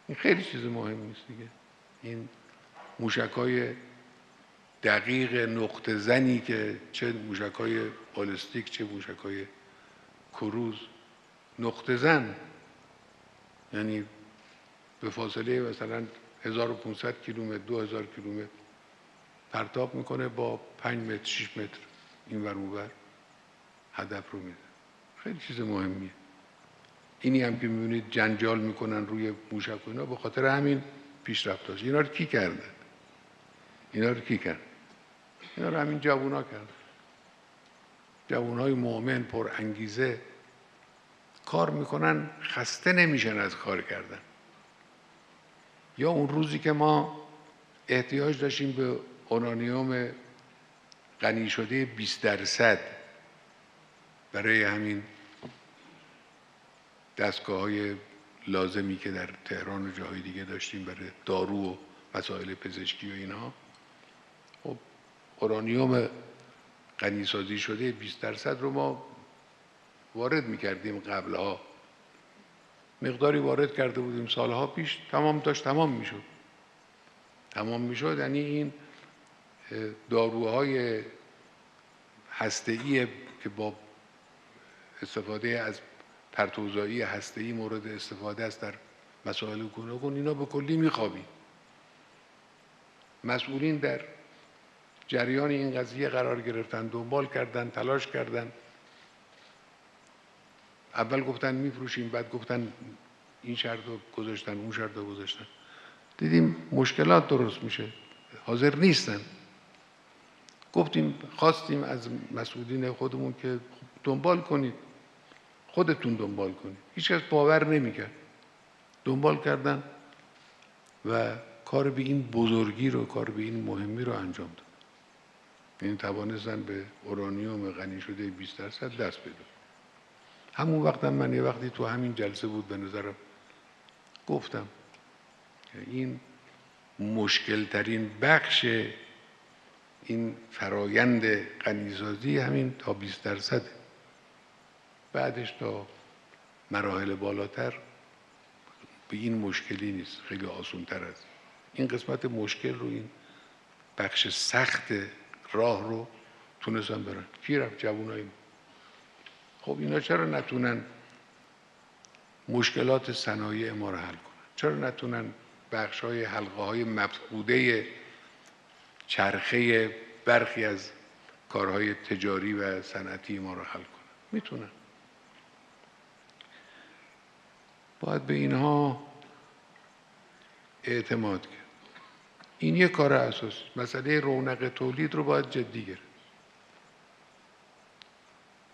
این خیلی چیز مهمی نیست دیگه. این موشک‌های دقیق نقطه زنی که چه موشک‌های بالستیک چه موشک‌های کروز نقطه زن، یعنی به فاصله مثلا 1500 کیلومتر 2000 کیلومتر پرتاب میکنه، با 5 متر 6 متر این ور اون ور هدف رو میده. خیلی چیز مهمیه. اینی هم که میبینید جنجال میکنن روی موشک و اینا، به خاطر همین پیشرفت هاست. اینا رو کی کرده؟ اینا رو کی کرد؟ اینا رو همین جوونا کردن. جوانهای مؤمن پر انگیزه کار میکنن، خسته نمیشن از کار کردن. یا اون روزی که ما احتیاج داشتیم به اورانیوم غنی شده 20% برای همین دستگاه‌های لازمی که در تهران و جاهای دیگه داشتیم برای دارو و مسائل پزشکی و اینها، خب اورانیوم غنی سازی شده 20% رو ما وارد می‌کردیم. قبلها مقداری وارد کرده بودیم سالها پیش، تمام میشد. یعنی این داروهای هسته‌ای که با استفاده از پرتوزایی هسته‌ای مورد استفاده است در مسائل گوناگون، اینا به کلی میخوابید. مسئولین در جریان این قضیه قرار گرفتن، دنبال کردن، تلاش کردن. اول گفتن میفروشیم، بعد گفتن این شرط رو گذاشتن، اون شرط رو گذاشتن. دیدیم مشکلات درست میشه، حاضر نیستن. خواستیم از مسئولین خودمون که دنبال کنید، خودتون دنبال کنید. هیچ کس باور نمیکرد. دنبال کردن و کار به این بزرگی رو، کار به این مهمی رو انجام دادن. این توانستن به اورانیوم غنی شده 20% دست پیدا. همون وقت من یه وقتی تو همین جلسه بود، به نظرم گفتم این مشکل ترین بخش این فرایند غنیسازی همین تا 20%. بعدش تا مراحل بالاتر به این مشکلی نیست، خیلی آسان تر است. این قسمت مشکل رو، این بخش سخت راه رو تونستن برن. کی رفت؟ جوانای ما. خب اینا چرا نتونن مشکلات صنایع ما رو حل کنن؟ چرا نتونن بخش‌های حلقه‌های مفقوده چرخه برخی از کارهای تجاری و صنعتی ما رو حل کنن؟ میتونن. باید به اینها اعتماد کرد. این یک کار اساسی. مسئله رونق تولید رو باید جدی گرفت.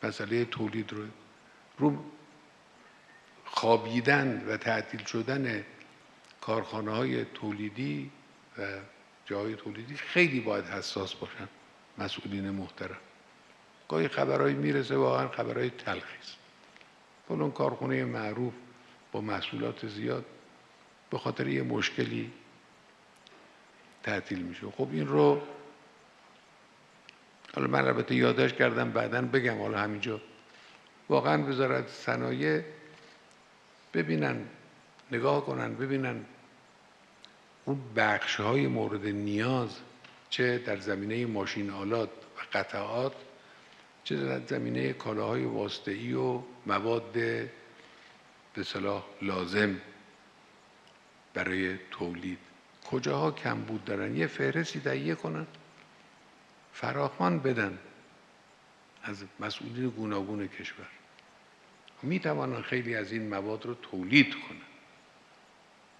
مسئله تولید رو خوابیدن و تعطیل شدن کارخانه‌های تولیدی و جاهای تولیدی خیلی باید حساس باشن مسئولین محترم. گاهی خبرایی میرسه واقعا خبرای تلخی است. فلان کارخانه معروف با محصولات زیاد به خاطر یه مشکلی تعطیل میشه. خب این رو حالا من البته یادداشت کردم بعداً بگم، حالا همینجا واقعاً وزارت صنایع ببینن، نگاه کنن، ببینن اون بخش‌های مورد نیاز، چه در زمینه ماشین آلات و قطعات، چه در زمینه کالاهای واسطه‌ای و مواد به اصطلاح لازم برای تولید، کجاها کمبود دارن، یه فهرستی تهیه کنن، فراخوان بدن از مسئولین گوناگون کشور. می توانن خیلی از این مواد رو تولید کنن.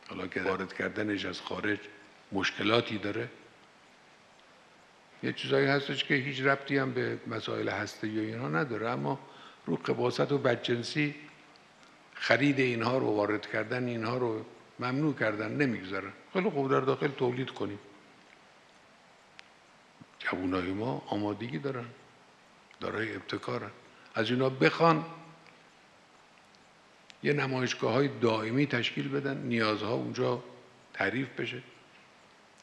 حالا که وارد کردنش از خارج مشکلاتی داره، یه چیزایی هستش که هیچ ربطی هم به مسائل هسته‌ای و اینها نداره، اما رو خباثت و بدجنسی خرید اینها رو، وارد کردن اینها رو ممنوع کردن، نمیگذارن. خیلی خوب، در داخل تولید کنیم. جوانای ما آمادگی دارن، دارای ابتکارن. از اینا بخوان یه نمایشگاه‌های دائمی تشکیل بدن، نیازها اونجا تعریف بشه،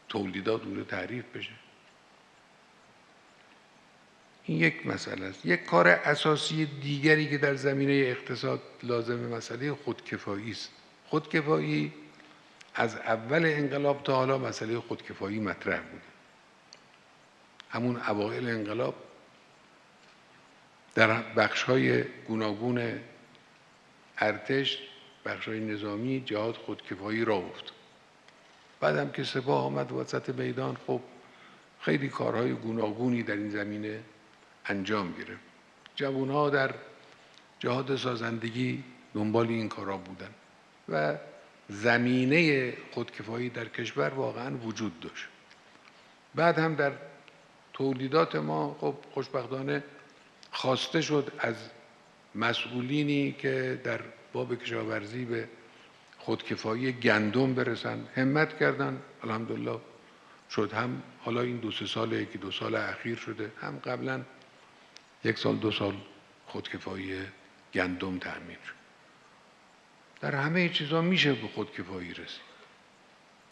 تولیدات اونجا تعریف بشه. این یک مسئله است. یک کار اساسی دیگری که در زمینه اقتصاد لازمه مسئله خودکفایی است. خودکفایی از اول انقلاب تا حالا مسئله خودکفایی مطرح بوده. همون اوایل انقلاب در بخش‌های گوناگون ارتش، بخش‌های نظامی، جهاد خودکفایی راه افتاد. بعدم که سپاه آمد وسط میدان، خب خیلی کارهای گوناگونی در این زمینه انجام گرفت. جوان‌ها در جهاد سازندگی دنبال این کارا بودن و زمینه خودکفایی در کشور واقعا وجود داشت. بعد هم در تولیدات ما خب خوشبختانه خواسته شد از مسئولینی که در باب کشاورزی به خودکفایی گندم برسن، همت کردن، الحمدلله شد. هم حالا این 2-3 سال، 1-2 سال اخیر شده، هم قبلا 1 سال 2 سال خودکفایی گندم تأمین شد. در همه چیزا میشه به خودکفایی رسید،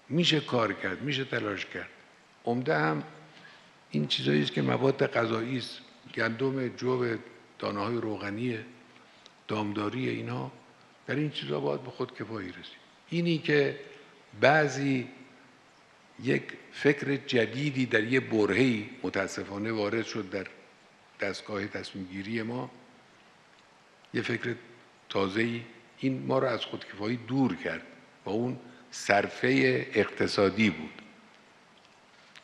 میشه کار کرد، میشه تلاش کرد. عمده هم این چیزایی است که مواد غذایی است، گندم، جو، دانه‌های روغنی، دامداری، اینها، در این چیزا باید به خودکفایی رسید. اینی که بعضی یک فکر جدیدی در یه برهه‌ای متاسفانه وارد شد در دستگاه تصمیم گیری ما، یه فکر تازه‌ای، این ما رو از خودکفایی دور کرد و اون صرفه اقتصادی بود.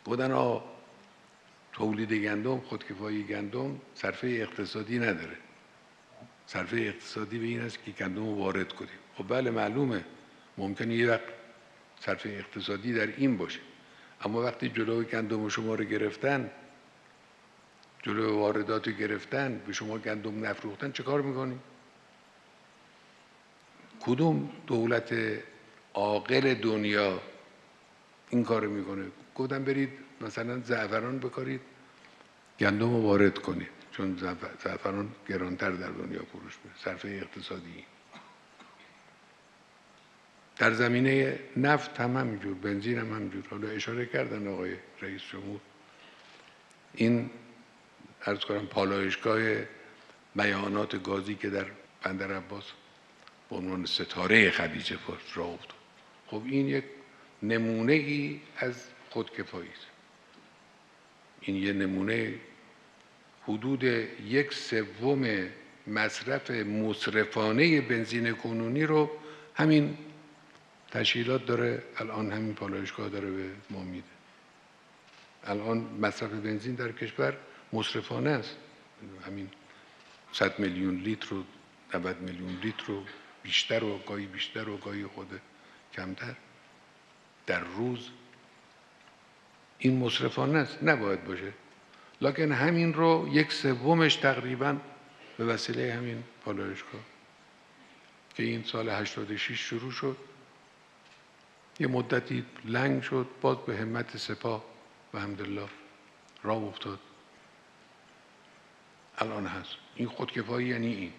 گفتن تولید گندم، خودکفایی گندم صرفه اقتصادی نداره. صرفه اقتصادی به این است که گندم رو وارد کنیم. خب بله معلومه، ممکنه یه وقت صرفه اقتصادی در این باشه، اما وقتی جلوی گندم شما رو گرفتن، جلوی واردات رو گرفتن، به شما گندم نفروختن، چه کار میکنی؟ کدوم دولت عاقل دنیا این کار میکنه؟ گفتن برید مثلا زعفران بکارید، گندم رو وارد کنید، چون زعفران گرانتر در دنیا فروش میره، صرفه اقتصادی. در زمینه نفت هم همینجور، بنزین هم همینجور. حالا اشاره کردن آقای رئیس جمهور، این عرض کنم پالایشگاه میعانات گازی که در بندر عباس به عنوان ستاره خلیج فارس راه افتاد. خب این یک نمونه ای از خودکفایی است. این یه نمونه، حدود 1/3 مصرف مصرفانه بنزین کنونی رو همین تشکیلات داره، الان همین پالایشگاه داره به ما میده. الان مصرف بنزین در کشور مصرفانه است، همین 100 میلیون لیتر و 90 میلیون لیتر و بیشتر و گاهی بیشتر و گاهی خود کمتر در روز، این مصرفانه است، نباید باشه. لکن همین رو 1/3 تقریبا به وسیله همین پالایشگاه که این سال 86 شروع شد، یه مدتی لنگ شد، باز به همت سپاه و الحمدلله راه افتاد، الان هست. این خودکفایی یعنی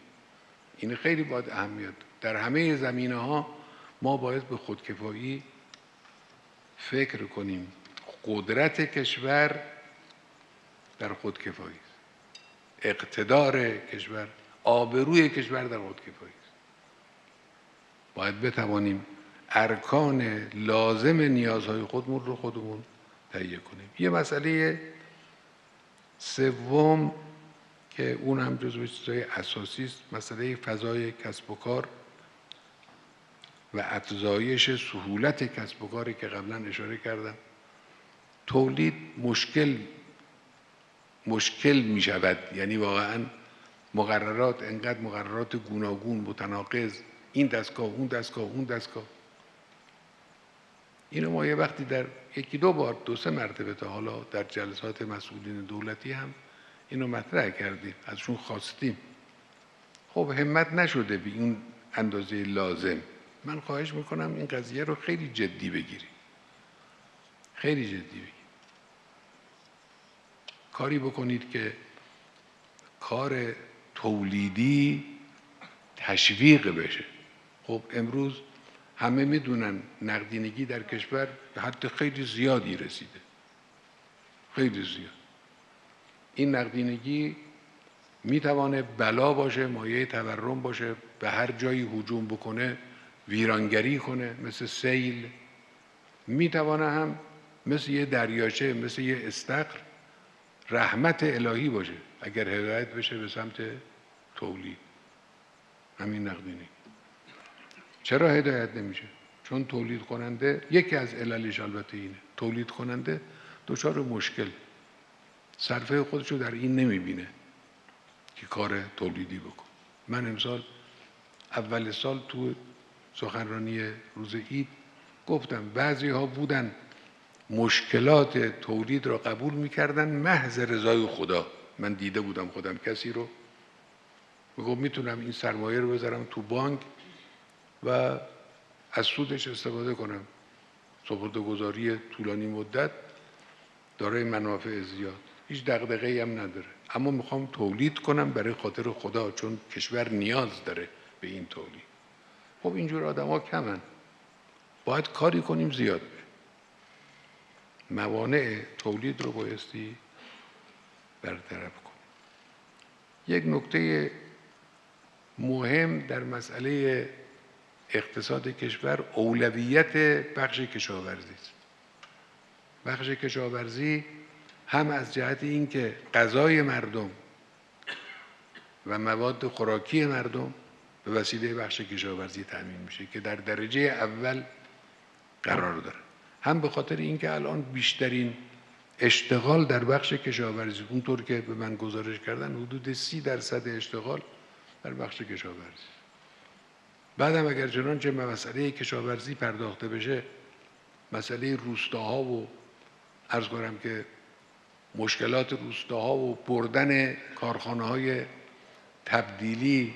این خیلی باید اهمیت. در همه زمینه‌ها ما باید به خودکفایی فکر کنیم. قدرت کشور در خودکفایی است، اقتدار کشور، آبروی کشور در خودکفایی است. باید بتوانیم ارکان لازم نیازهای خودمون رو خودمون تهیه کنیم. یه مسئله سوم که اون هم جزو چیزهای اساسی است، مسئله فضای کسب و کار و افزایش سهولت کسب و کاری که قبلا اشاره کردم. تولید مشکل می شود، یعنی واقعا مقررات، انقدر مقررات گوناگون متناقض، این دستگاه اون دستگاه اون دستگاه. اینو ما یه وقتی در 1-2 بار 2-3 مرتبه تا حالا در جلسات مسئولین دولتی هم اینو مطرح کردیم، ازشون خواستیم. خب همت نشده به این اندازه لازم. من خواهش میکنم این قضیه رو خیلی جدی بگیریم، خیلی جدی بگیریم. کاری بکنید که کار تولیدی تشویق بشه. خب امروز همه میدونن نقدینگی در کشور به حد خیلی زیادی رسیده، خیلی زیاد. این نقدینگی میتوانه بلا باشه، مایه تورم باشه، به هر جایی هجوم بکنه، ویرانگری کنه، مثل سیل. میتوانه هم مثل یه دریاچه، مثل یه استخر، رحمت الهی باشه اگر هدایت بشه به سمت تولید. همین نقدینگی چرا هدایت نمیشه؟ چون تولید کننده، یکی از عللش البته اینه، تولید کننده دچار مشکل، صرفه خودشو در این نمیبینه که کار تولیدی بکن. من امسال اول سال تو سخنرانی روز عید گفتم بعضی ها بودن مشکلات تولید را قبول میکردن محض رضای خدا، من دیده بودم خودم کسی رو میگفت میتونم این سرمایه رو بذارم تو بانک و از سودش استفاده کنم، سپرده‌گذاری طولانی مدت دارای منافع زیاد، هیچ دغدغه‌ای هم نداره، اما میخوام تولید کنم برای خاطر خدا، چون کشور نیاز داره به این تولید. خب اینجور آدم‌ها کمن، باید کاری کنیم زیاد بشه. موانع تولید رو بایستی برطرف کنیم. یک نکته مهم در مسئله اقتصاد کشور اولویت بخش کشاورزی است. بخش کشاورزی هم از جهت اینکه غذای مردم و مواد خوراکی مردم به وسیله بخش کشاورزی تأمین میشه که در درجه اول قرار داره، هم به خاطر اینکه الان بیشترین اشتغال در بخش کشاورزی، اونطور که به من گزارش کردن حدود 30% اشتغال در بخش کشاورزی. بعدم اگر چنانچه مسئله کشاورزی پرداخته بشه، مسئله روستاها و عرض کنم که مشکلات روستاها و بردن کارخانه‌های تبدیلی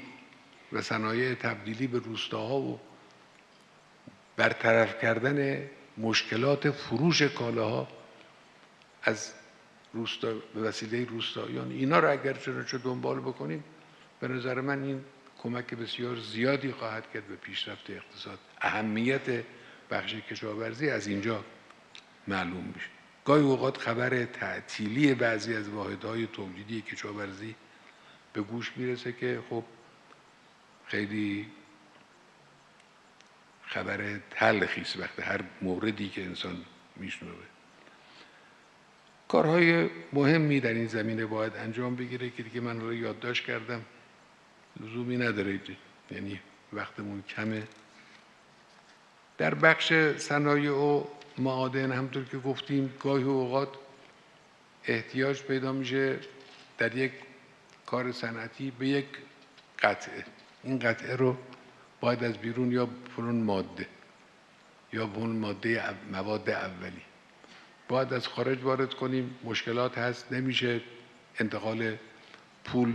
و صنایع تبدیلی به روستاها و برطرف کردن مشکلات فروش کالاها از روستا به وسیله روستاییان، اینا رو اگر چنانچه دنبال بکنیم به نظر من این کمک بسیار زیادی خواهد کرد به پیشرفت اقتصاد. اهمیت بخش کشاورزی از اینجا معلوم میشه. گاهی اوقات خبر تعطیلی بعضی از واحدهای تولیدی کشاورزی به گوش میرسه که خب خیلی خبر تلخی است وقتی هر موردی که انسان میشنوه. کارهای مهمی در این زمینه باید انجام بگیره که دیگه من رو یادداشت کردم، لزومی نداره، یعنی وقتمون کمه. در بخش صنایع و معادن همطور که گفتیم گاهی اوقات احتیاج پیدا میشه در یک کار صنعتی به یک قطعه، این قطعه رو باید از بیرون یا فلان ماده یا فلان ماده مواد اولی باید از خارج وارد کنیم، مشکلات هست، نمیشه انتقال پول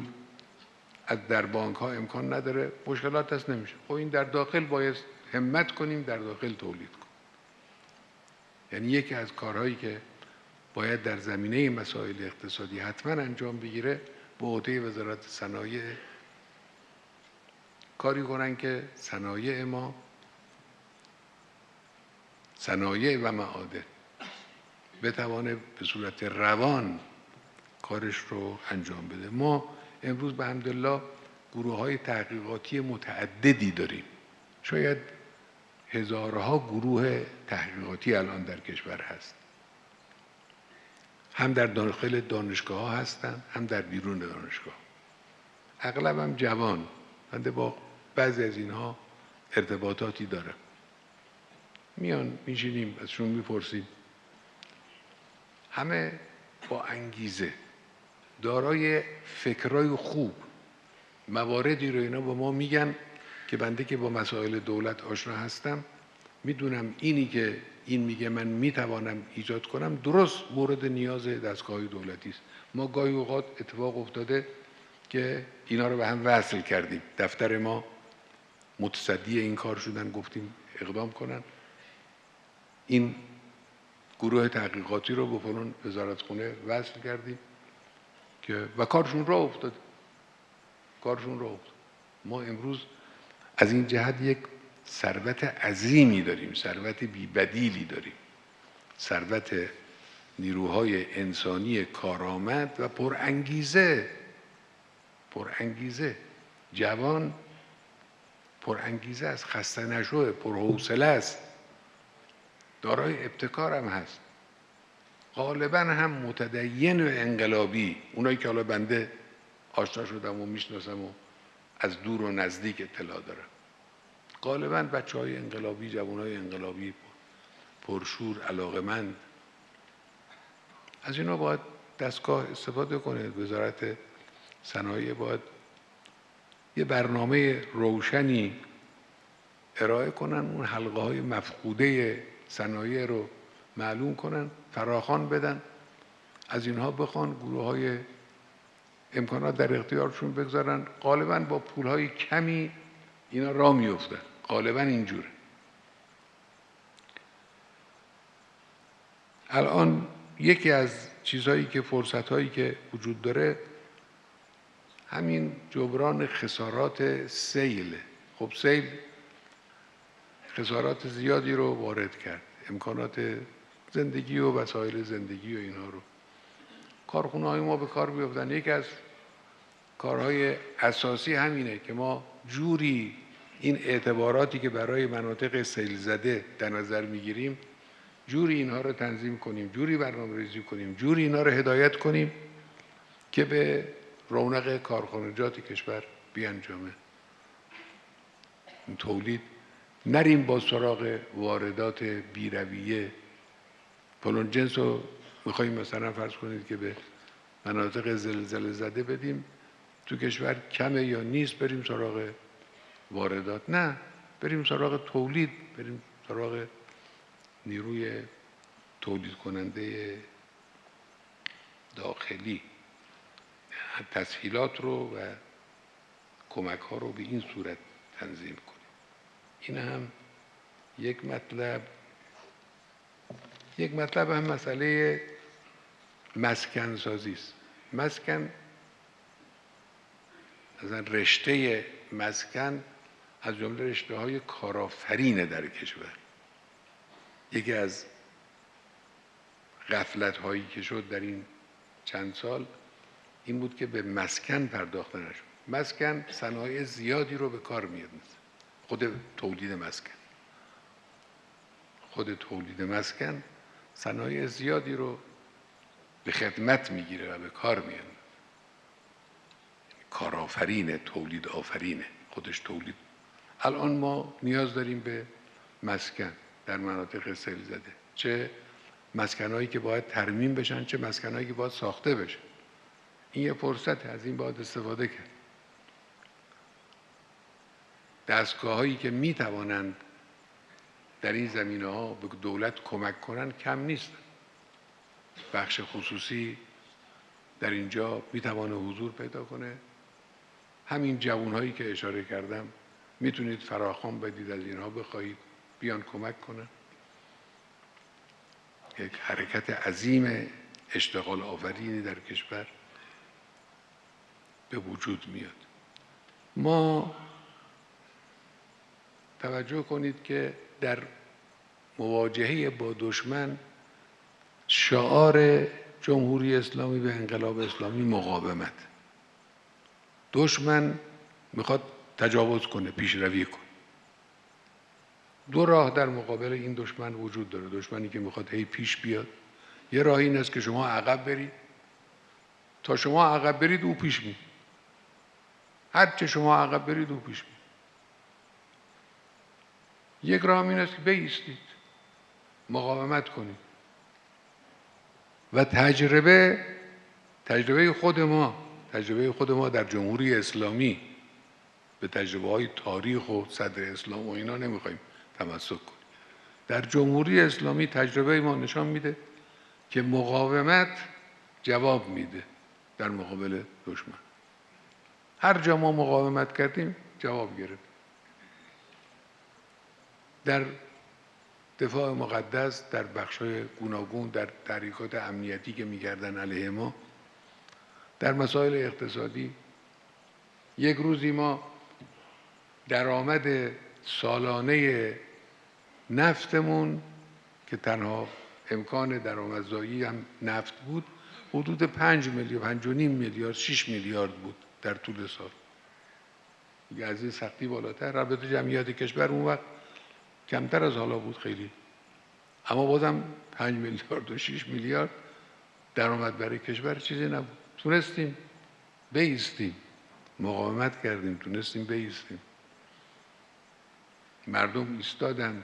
از در بانک ها امکان نداره، مشکلات هست، نمیشه. خب این در داخل باید همت کنیم در داخل تولید کنیم. یعنی یکی از کارهایی که باید در زمینه مسائل اقتصادی حتما انجام بگیره به عهده وزارت صنایع کاری کنن که صنایع ما، صنایع و معادن بتوانه به صورت روان کارش رو انجام بده. ما امروز به حمدالله گروه‌های تحقیقاتی متعددی داریم، شاید هزارها گروه تحقیقاتی الان در کشور هست، هم در داخل دانشگاه ها هستن هم در بیرون دانشگاه، اغلب هم جوان. من با بعضی از اینها ارتباطاتی دارم، میان میشینیم ازشون میپرسیم، همه با انگیزه، دارای فکرای خوب، مواردی رو اینا به ما میگن که بنده که با مسائل دولت آشنا هستم میدونم اینی که این میگه من میتوانم ایجاد کنم درست مورد نیاز دستگاه دولتی است. ما گاهی اوقات اتفاق افتاده که اینا رو به هم وصل کردیم، دفتر ما متصدی این کار شدن، گفتیم اقدام کنن، این گروه تحقیقاتی رو به فلان وزارتخونه وصل کردیم که و کارشون راه افتاد. ما امروز از این جهت یک ثروت عظیمی داریم، ثروت بی‌بدیلی داریم، ثروت نیروهای انسانی کارآمد و پرانگیزه، جوان پرانگیزه است، خسته نشوه، پرحوصله است، دارای ابتکار هم هست، غالبا هم متدین و انقلابی، اونایی که حالا بنده آشنا شدم و میشناسم و از دور و نزدیک اطلاع دارم، غالبا بچه‌های انقلابی، جوانای انقلابی پرشور، علاقمند. از اینا باید دستگاه استفاده کنه. وزارت صنایع باید یه برنامه روشنی ارائه کنن، اون حلقه های مفقوده صنایع رو معلوم کنن، فراخوان بدن، از اینها بخوان، گروه های امکانات در اختیارشون بگذارن، غالبا با پولهای کمی اینا راه میافتن. غالبا اینجوره. الان یکی از چیزهایی که فرصتهایی که وجود داره همین جبران خسارات سیله. خب سیل خسارات زیادی رو وارد کرد، امکانات زندگی و وسایل زندگی و اینا رو. کارخونه‌های ما به کار بیفتن. یکی از کارهای اساسی همینه که ما جوری این اعتباراتی که برای مناطق سیل زده در نظر میگیریم، جوری اینها رو تنظیم کنیم، جوری برنامه‌ریزی کنیم، جوری اینا رو هدایت کنیم که به رونق کارخانجات کشور بیانجامه. تولید نریم با سراغ واردات بی‌رویه. فلان جنس رو میخواییم مثلا فرض کنید که به مناطق زلزله زده بدیم، تو کشور کمه یا نیست، بریم سراغ واردات. نه، بریم سراغ تولید، بریم سراغ نیروی تولید کننده داخلی. تسهیلات رو و کمک ها رو به این صورت تنظیم کنیم. این هم یک مطلب. یک مطلب هم مسئله مسکن سازی است. مسکن، مثلا رشته مسکن از جمله رشته های کارآفرین در کشور. یکی از غفلت هایی که شد در این چند سال این بود که به مسکن پرداخته نشد. مسکن صنایع زیادی رو به کار میاد. خود تولید مسکن صنایع زیادی رو به خدمت میگیره و به کار میاد. کارآفرینه، تولید آفرینه، خودش تولید. الان ما نیاز داریم به مسکن در مناطق سیل زده، چه مسکنایی که باید ترمیم بشن، چه مسکنایی که باید ساخته بشن. این یه فرصت، از این باید استفاده کرد. دستگاه‌هایی که میتوانند در این زمینه‌ها به دولت کمک کنن کم نیست. بخش خصوصی در اینجا میتوانه حضور پیدا کنه. همین جوانهایی که اشاره کردم میتونید فراخوان بدید، از اینها بخواهید بیان کمک کنن. یک حرکت عظیم اشتغال آفرینی در کشور به وجود میاد. ما توجه کنید که در مواجهه با دشمن شعار جمهوری اسلامی و انقلاب اسلامی مقاومت. دشمن میخواد تجاوز کنه، پیشروی کنه. دو راه در مقابل این دشمن وجود داره. دشمنی که میخواد هی پیش بیاد، یه راه این است که شما عقب برید. تا شما عقب برید او پیش میاد. هر چه شما عقب برید او پیش میاد. یک راه این است که بایستید، مقاومت کنید و تجربه خود ما در جمهوری اسلامی به تجربه های تاریخ و صدر اسلام و اینا نمیخوایم تمسک کنیم. در جمهوری اسلامی تجربه ما نشان میده که مقاومت جواب میده در مقابل دشمن. هر جا ما مقاومت کردیم جواب گرفت. در دفاع مقدس، در بخش‌های گوناگون، در تحریکات امنیتی که می‌کردن علیه ما، در مسائل اقتصادی. یک روزی ما درآمد سالانه نفتمون که تنها امکان درآمدزایی هم نفت بود، حدود 5 میلیارد، 5.5 میلیارد، 6 میلیارد بود در طول سال. دیگه از این سختی بالاتر. رابطه جمعیت کشور اون وقت کمتر از حالا بود خیلی، اما بازم 5 میلیارد و 6 میلیارد درآمد برای کشور چیزی نبود. تونستیم بایستیم، مقاومت کردیم، تونستیم بایستیم. مردم ایستادن.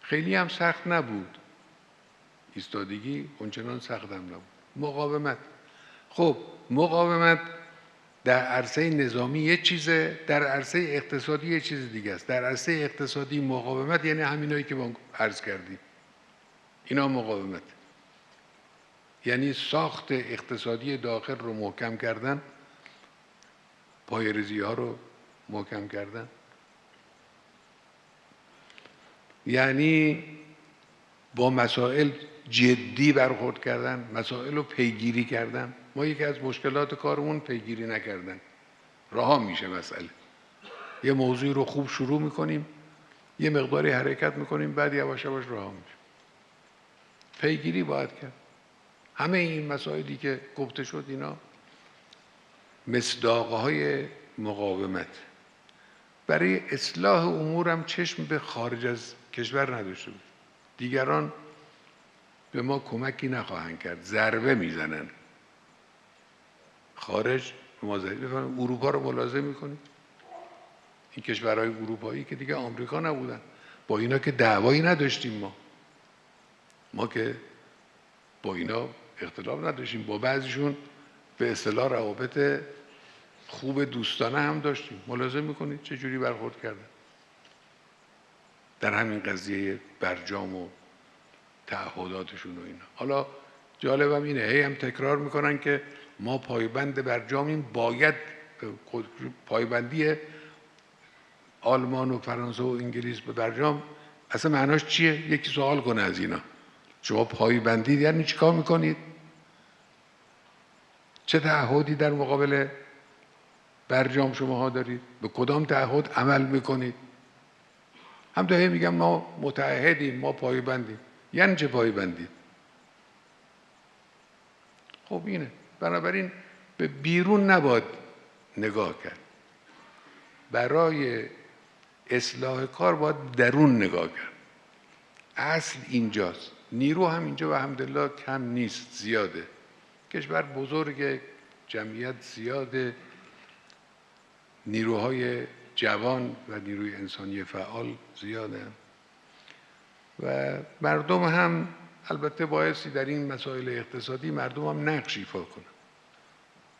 خیلی هم سخت نبود. ایستادگی اونچنان سخت هم نبود. مقاومت. خب مقاومت در عرصه نظامی یه چیزه، در عرصه اقتصادی یه چیز دیگه است. در عرصه اقتصادی مقاومت یعنی همینایی که ما عرض کردیم. اینا مقاومت. یعنی ساخت اقتصادی داخل رو محکم کردن، پایه‌ریزی ها رو محکم کردن، یعنی با مسائل جدی برخورد کردن، مسائل رو پیگیری کردن. ما یکی از مشکلات کارمون پیگیری نکردن، رها میشه مسئله. یه موضوعی رو خوب شروع میکنیم، یه مقداری حرکت میکنیم، بعد یواش یواش رها میشه. پیگیری باید کرد. همه این مسائلی که گفته شد اینا مصداقهای مقاومت. برای اصلاح امور هم چشم به خارج از کشور نداشته بود. دیگران به ما کمکی نخواهند کرد، ضربه میزنن. خارج به ما ضربه میزنن. اروپا رو ملاحظه میکنید؟ این کشورهای اروپایی که دیگه آمریکا نبودن، با اینا که دعوایی نداشتیم. ما که با اینا اختلاف نداشتیم، با بعضیشون به اصطلاح روابط خوب دوستانه هم داشتیم. ملاحظه میکنید چه جوری برخورد کردن در همین قضیه برجام و تعهداتشون و اینا. حالا جالبم اینه، هی هم تکرار میکنن که ما پایبند برجامیم. باید پایبندی آلمان و فرانسه و انگلیس به برجام اصلا معناش چیه؟ یکی سوال کنه از اینا. شما پایبندی یعنی چیکار میکنید؟ چه تعهدی در مقابل برجام شماها دارید؟ به کدام تعهد عمل میکنید؟ هم هی میگم ما متعهدیم، ما پایبندیم. یعنی چه پایبندی؟ خب اینه. بنابراین به بیرون نباید نگاه کرد. برای اصلاح کار باید درون نگاه کرد. اصل اینجاست. نیرو هم اینجا و الحمدلله کم نیست، زیاده. کشور بزرگ، جمعیت زیاده، نیروهای جوان و نیروی انسانی فعال زیاده و مردم هم البته بایستی در این مسائل اقتصادی مردم هم نقش ایفا کنن.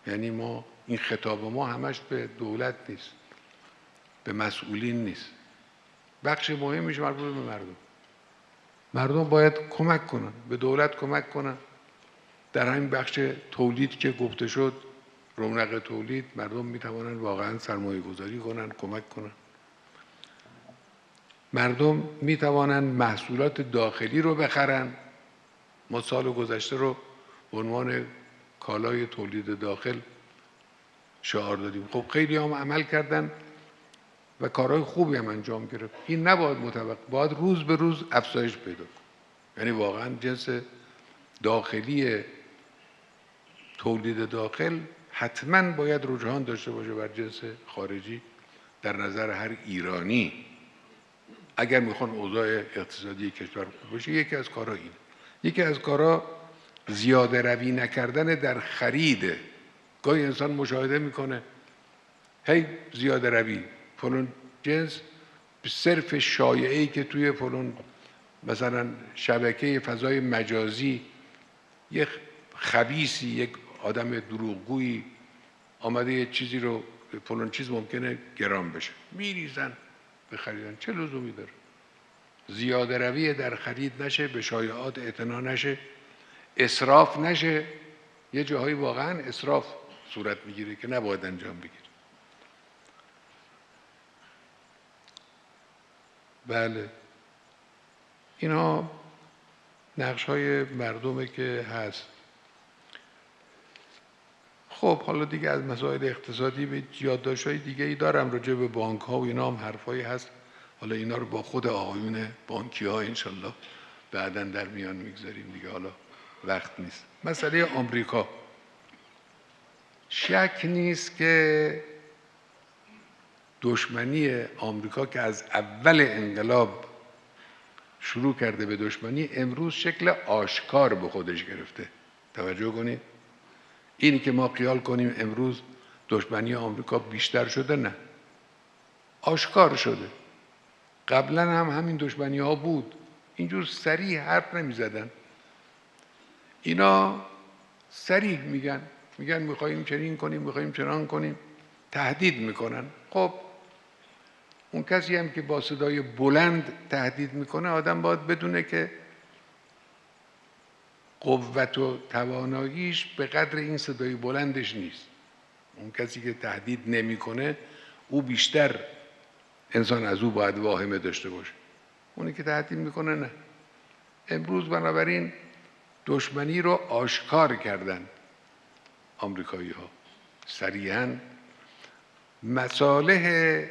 یعنی ما این خطاب ما همش به دولت نیست، به مسئولین نیست. بخش مهمیش مربوط به مردم. مردم باید کمک کنن، به دولت کمک کنن. در همین بخش تولید که گفته شد، رونق تولید، مردم میتوانن واقعا سرمایه گذاری کنن، کمک کنن. مردم میتوانن محصولات داخلی رو بخرن. ما سال گذشته رو به عنوان کالای تولید داخل شعار دادیم. خب خیلی هم عمل کردن و کارهای خوبی هم انجام گرفت. این نباید متوقف، باید روز به روز افزایش پیدا کنه. یعنی واقعا جنس داخلی تولید داخل حتما باید رجحان داشته باشه بر جنس خارجی در نظر هر ایرانی. اگر میخوان اوضاع اقتصادی کشور خوب باشه، یکی از کارها این. یکی از کارها زیاده روی نکردن در خرید. گاهی انسان مشاهده میکنه هی زیاده روی فلان جنس به صرف شایعه‌ای که توی فلان مثلا شبکه فضای مجازی یک خبیثی، یک آدم دروغگویی آمده یه چیزی رو، فلان چیز ممکنه گران بشه، میریزن به خریدن. چه لزومی داره؟ زیاده روی در خرید نشه، به شایعات اعتنا نشه، اسراف نشه. یه جاهایی واقعا اسراف صورت میگیره که نباید انجام بگیره. بله، اینا نقش های مردمه که هست. خب حالا دیگه از مسائل اقتصادی به یادداشت‌های دیگه‌ای دارم راجع به بانک‌ها و اینا هم حرفایی هست. حالا اینا رو با خود آقایون بانکی‌ها انشالله بعداً در میان میگذاریم دیگه، حالا وقت نیست. مسئله آمریکا، شک نیست که دشمنی آمریکا که از اول انقلاب شروع کرده به دشمنی، امروز شکل آشکار به خودش گرفته. توجه کنید. اینی که ما خیال کنیم امروز دشمنی آمریکا بیشتر شده، نه، آشکار شده. قبلا هم همین دشمنی ها بود، اینجور صریح حرف نمی زدن. اینا صریح میگن میخواییم چنین کنیم، میخواییم چنان کنیم، تهدید میکنن. خب اون کسی هم که با صدای بلند تهدید میکنه، آدم باید بدونه که قوت و تواناییش به قدر این صدای بلندش نیست. اون کسی که تهدید نمیکنه او بیشتر انسان از او باید واهمه داشته باشه. اونی که تهدید میکنه نه. امروز بنابراین دشمنی رو آشکار کردن آمریکایی ها. صریحاً مصالح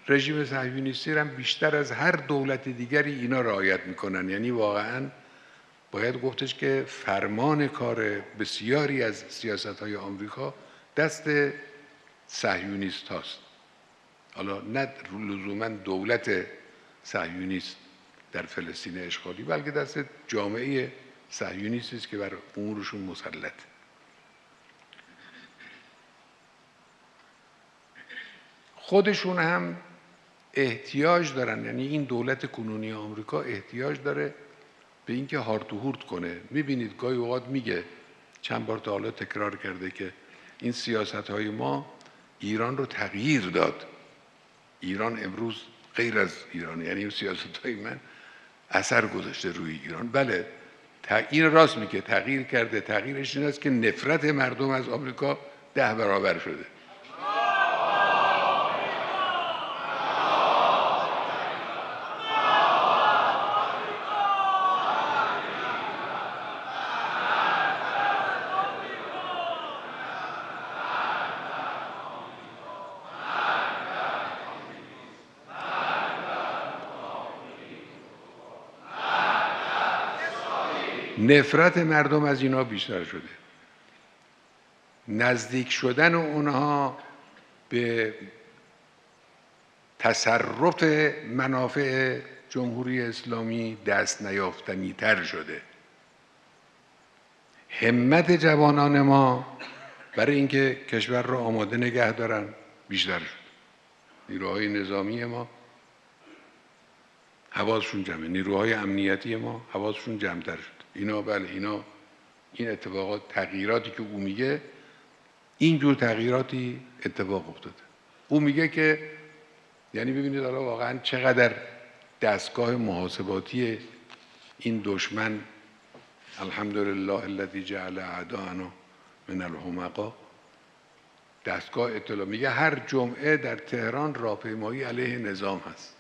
رژیم صهیونیستی هم بیشتر از هر دولت دیگری اینا رعایت میکنن. یعنی واقعاً باید گفتش که فرمان کار بسیاری از سیاست‌های آمریکا دست صهیونیست هاست. حالا نه لزوماً دولت صهیونیست در فلسطین اشغالی، بلکه دست جامعه صهیونیستی است که بر امورشون مسلط. خودشون هم احتیاج دارن، یعنی این دولت کنونی آمریکا احتیاج داره به اینکه هارت و هورت کنه. میبینید گاهی اوقات میگه، چند بار تا حالا تکرار کرده که این سیاست‌های ما ایران رو تغییر داد. ایران امروز غیر از ایران، یعنی این سیاست‌های من اثر گذاشته روی ایران. بله، این راست میگه، تغییر کرده. تغییرش این است که نفرت مردم از آمریکا 10 برابر شده. نفرت مردم از اینا بیشتر شده. نزدیک شدن اونها به تصرف منافع جمهوری اسلامی دست نیافتنی تر شده. همت جوانان ما برای اینکه کشور را آماده نگه دارن بیشتر شد. نیروهای نظامی ما حواسشون جمعه، نیروهای امنیتی ما حواسشون جمع‌تر شد. اینا بله، اینا این اتفاقات، تغییراتی که او میگه، اینجور تغییراتی اتفاق افتاده. او میگه که یعنی ببینید حالا واقعا چقدر دستگاه محاسباتی این دشمن، الحمدلله الذی جعل اعداءنا من الحمقا، دستگاه اطلاع، میگه هر جمعه در تهران راهپیمایی علیه نظام هست.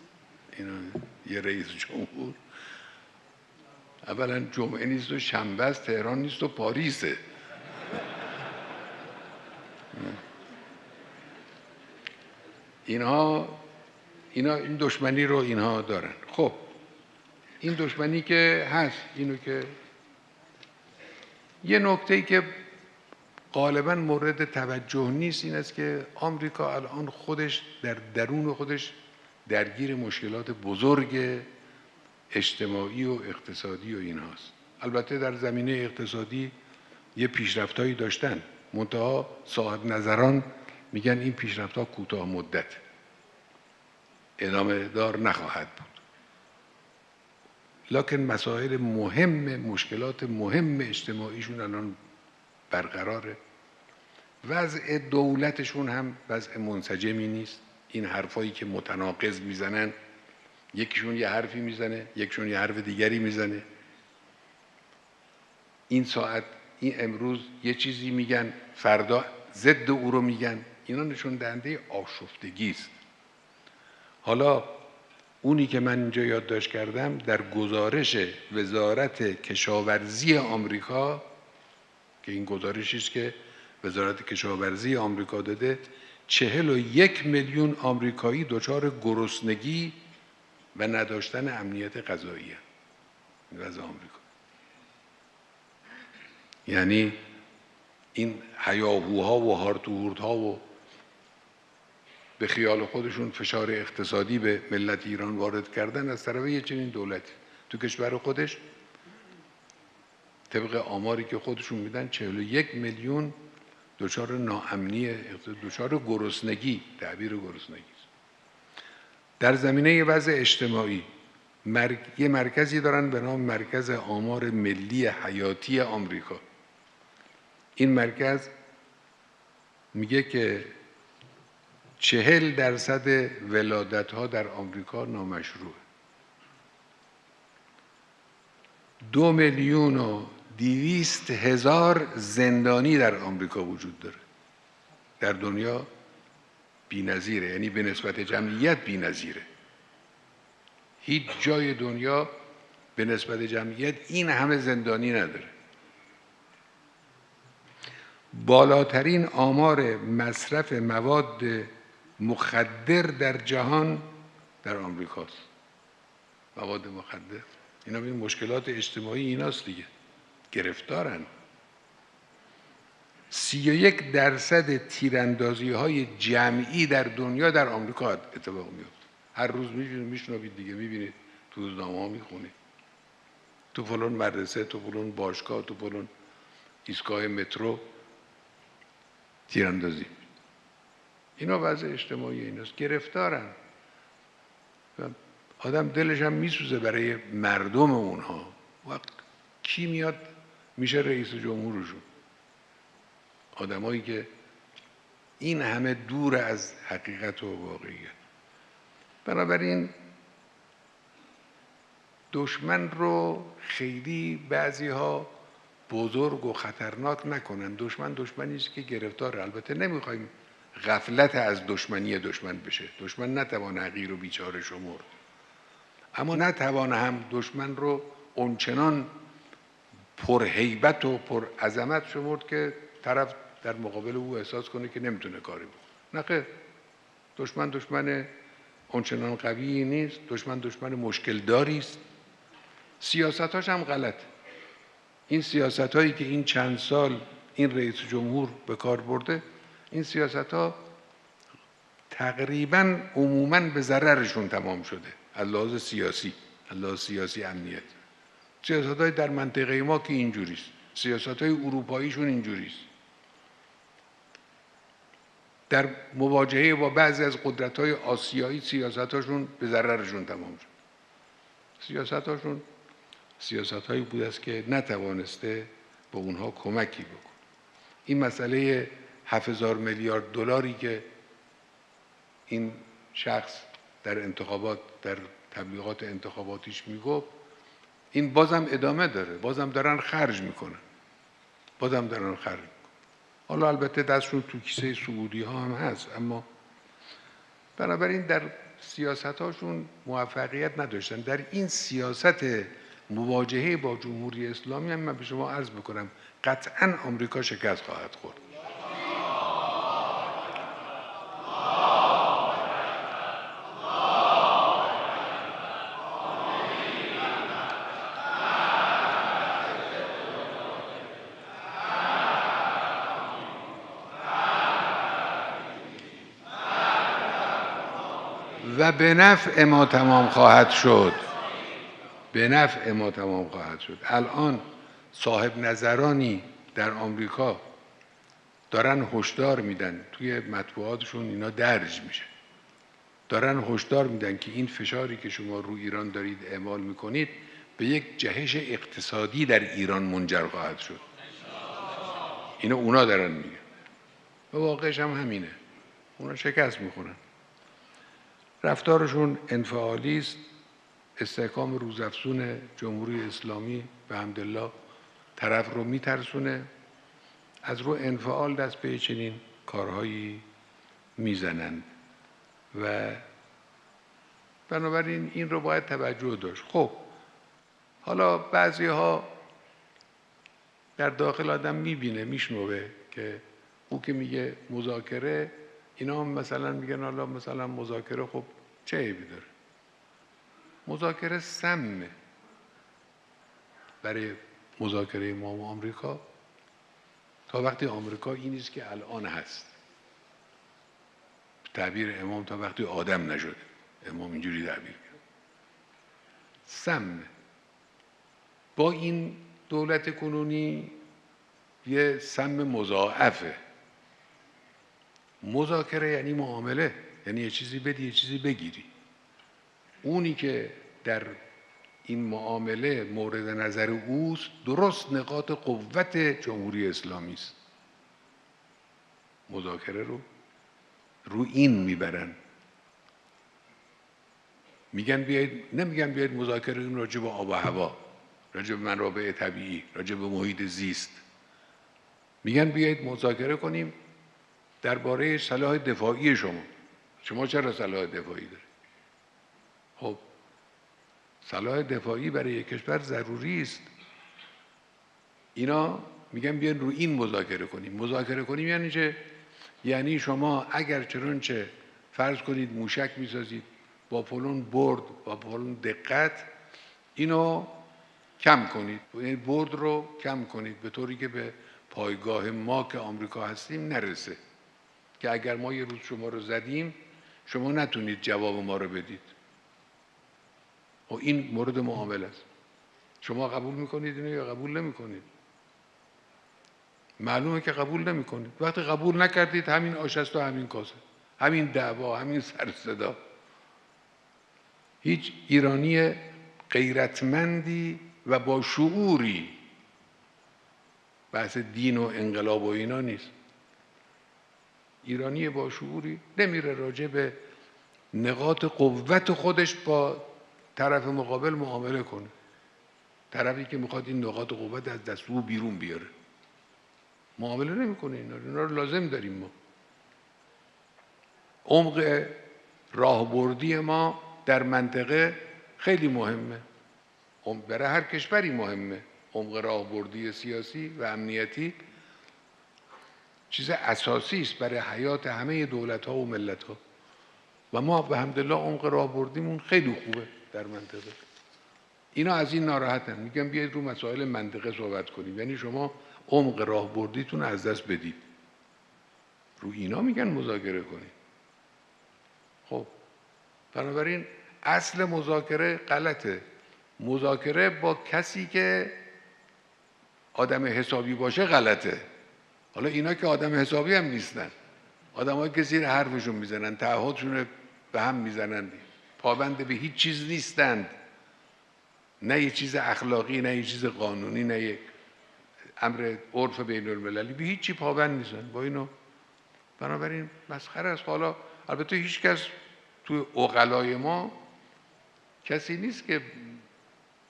اینا یه رئیس جمهور اولا جمعه نیست و شنبه است، تهران نیست و پاریسه. این دشمنی رو اینها دارن. خب این دشمنی که هست، اینو که یه نکته‌ای که غالباً مورد توجه نیست این است که آمریکا الان خودش در درون خودش درگیر مشکلات بزرگ اجتماعی و اقتصادی و اینهاست. البته در زمینه اقتصادی یه پیشرفتایی داشتن، منتها صاحب نظران میگن این پیشرفت‌ها کوتاه مدت، ادامه دار نخواهد بود. لکن مسائل مهم، مشکلات مهم اجتماعیشون الان برقراره. وضع دولتشون هم وضع منسجمی نیست. این حرفایی که متناقض میزنن، یکیشون یه حرفی میزنه، یکیشون یه حرف دیگری میزنه. این ساعت، این امروز یه چیزی میگن، فردا ضد او رو میگن. اینا نشون دهنده آشفتگی است. حالا اونی که من اینجا یادداشت کردم در گزارش وزارت کشاورزی آمریکا، که این گزارشی است که وزارت کشاورزی آمریکا داده، 41 میلیون آمریکایی دچار گرسنگی و نداشتن امنیت غذایی هستند. این وضع آمریکا. یعنی این هیاهوها و هارت و هورت‌ها و به خیال خودشون فشار اقتصادی به ملت ایران وارد کردن از طرف یه چنین دولتی تو کشور خودش، طبق آماری که خودشون میدن 41 میلیون دچار ناامنی، دچار گرسنگی، تعبیر گرسنگی است. در زمینه وضع اجتماعی یه مرکزی دارن به نام مرکز آمار ملی حیاتی آمریکا. این مرکز میگه که 40% ولادت‌ها در آمریکا نامشروعه. 2,200,000 200,000 زندانی در آمریکا وجود داره. در دنیا بی‌نظیره، یعنی به نسبت جمعیت بی‌نظیره. هیچ جای دنیا به نسبت جمعیت این همه زندانی نداره. بالاترین آمار مصرف مواد مخدر در جهان در آمریکاست. مواد مخدر، اینا این مشکلات اجتماعی ایناست دیگه، گرفتارن. 31% تیراندازی‌های جمعی در دنیا در آمریکا اتفاق میفته. هر روز میشنوید دیگه، میبینید تو روزنامه‌ها میخونید، تو فلان مدرسه، تو فلان باشگاه، تو فلان ایستگاه مترو تیراندازی. اینا وضع اجتماعی ایناست، گرفتارن. آدم دلش هم میسوزه برای مردم اونها. وقت کی میاد میشه رئیس جمهورشون؟ آدمایی که این همه دور از حقیقت و واقعیت. بنابراین دشمن رو خیلی بعضی‌ها بزرگ و خطرناک نکنن. دشمن دشمنی است که گرفتاره. البته نمیخوایم غفلت از دشمنی دشمن بشه. دشمن نتوان حقیر و بیچاره شمرد، اما نتوان هم دشمن رو اونچنان پرهیبت و پرعظمت شمرد که طرف در مقابل او احساس کنه که نمیتونه کاری بکنه. نه خیر، دشمن اونچنان قوی نیست. دشمن مشکل داری است. سیاستاش هم غلط. این سیاستایی که این چند سال این رئیس جمهور به کار برده، این سیاست‌ها تقریباً عموماً به ضررشون تمام شده. از لحاظ سیاسی امنیت. سیاست‌های در منطقه ما که اینجوریست، سیاست‌های اروپاییشون اینجوریست. در مواجهه با بعضی از قدرت‌های آسیایی سیاست‌هاشون به ضررشون تمام شد. سیاست‌هاشون سیاست‌هایی بود است که نتوانسته به اونها کمکی بکن. این مسئله 7,000 میلیارد دلاری که این شخص در انتخابات، در تبلیغات انتخاباتیش میگفت، این بازم ادامه داره. بازم دارن خرج میکنن. حالا البته دستشون تو کیسه سعودی ها هم هست، اما بنابراین در سیاستاشون موفقیت نداشتن. در این سیاست مواجهه با جمهوری اسلامی هم من به شما عرض بکنم قطعاً آمریکا شکست خواهد خورد. و به نفع ما تمام خواهد شد. الان صاحب نظرانی در آمریکا دارن هشدار میدن، توی مطبوعاتشون اینا درج میشه، دارن هشدار میدن که این فشاری که شما رو ایران دارید اعمال میکنید به یک جهش اقتصادی در ایران منجر خواهد شد. اینو اونا دارن میگن و واقعش هم همینه. اونا شکست میخورن. رفتارشون انفعالی است. استحکام روزافزون جمهوری اسلامی به حمدالله طرف رو میترسونه. از رو انفعال دست به چنین کارهایی میزنند و بنابراین این رو باید توجه داشت. خب حالا بعضی ها در داخل آدم میبینه، میشنوه که او که میگه مذاکره، اینا هم مثلا میگن حالا مثلا مذاکره خب چه عیبی داره؟ مذاکره سمه برای مذاکره ما و آمریکا تا وقتی آمریکا این نیست که الان هست. تعبیر امام تا وقتی آدم نشده. امام اینجوری تعبیر کرد. سمه. با این دولت کنونی یه سم مضاعفه. مذاکره یعنی معامله، یعنی یه چیزی بدی یه چیزی بگیری. اونی که در این معامله مورد نظر اوست درست نقاط قوت جمهوری اسلامی است. مذاکره رو این میبرن. میگن بیاید، نمیگن بیاید مذاکره این راجع به آب و هوا. راجع به منابع طبیعی، راجع به محیط زیست. میگن بیایید مذاکره کنیم درباره سلاح دفاعی شما. شما چرا سلاح دفاعی دارید؟ خب سلاح دفاعی برای یک کشور ضروری است. اینا میگن بیاین رو این مذاکره کنیم. مذاکره کنیم یعنی چه؟ یعنی شما اگر چنانچه فرض کنید موشک میسازید با فلان برد، با فلان دقت، اینو کم کنید، یعنی برد رو کم کنید به طوری که به پایگاه ما که آمریکا هستیم نرسه، که اگر ما یه روز شما رو زدیم شما نتونید جواب ما رو بدید. و این مورد معامله است. شما قبول میکنید اینو یا قبول نمیکنید؟ معلومه که قبول نمیکنید. وقتی قبول نکردید همین آش است و همین کاسه، همین دعوا، همین سر صدا. هیچ ایرانی غیرتمندی و با شعوری بحث دین و انقلاب و اینا نیست. ایرانی با شعوری نمیره راجع به نقاط قوت خودش با طرف مقابل معامله کنه. طرفی که میخواد این نقاط قوت از دست او بیرون بیاره معامله نمیکنه. اینا رو لازم داریم. ما عمق راهبردی ما در منطقه خیلی مهمه، برای هر کشوری مهمه. عمق راهبردی سیاسی و امنیتی چیز اساسی است برای حیات همه دولت‌ها و ملت‌ها. و ما به حمدالله عمق راهبردیمون خیلی خوبه در منطقه. اینا از این ناراحتن، میگن بیاید رو مسائل منطقه صحبت کنیم، یعنی شما عمق راهبردیتون از دست بدید. رو اینا میگن مذاکره کنیم. خب بنابراین اصل مذاکره غلطه. مذاکره با کسی که آدم حسابی باشه غلطه. حالا اینا که آدم حسابی هم نیستن، آدمایی که زیر حرفشون میزنن، تعهدشون به هم میزنن، پابند به هیچ چیز نیستند، نه یه چیز اخلاقی، نه یه چیز قانونی، نه یک امر عرف بین المللی، به هیچ چی پابند نیستن. با اینو بنابراین مسخره است. حالا البته هیچ کس توی عقلای ما کسی نیست که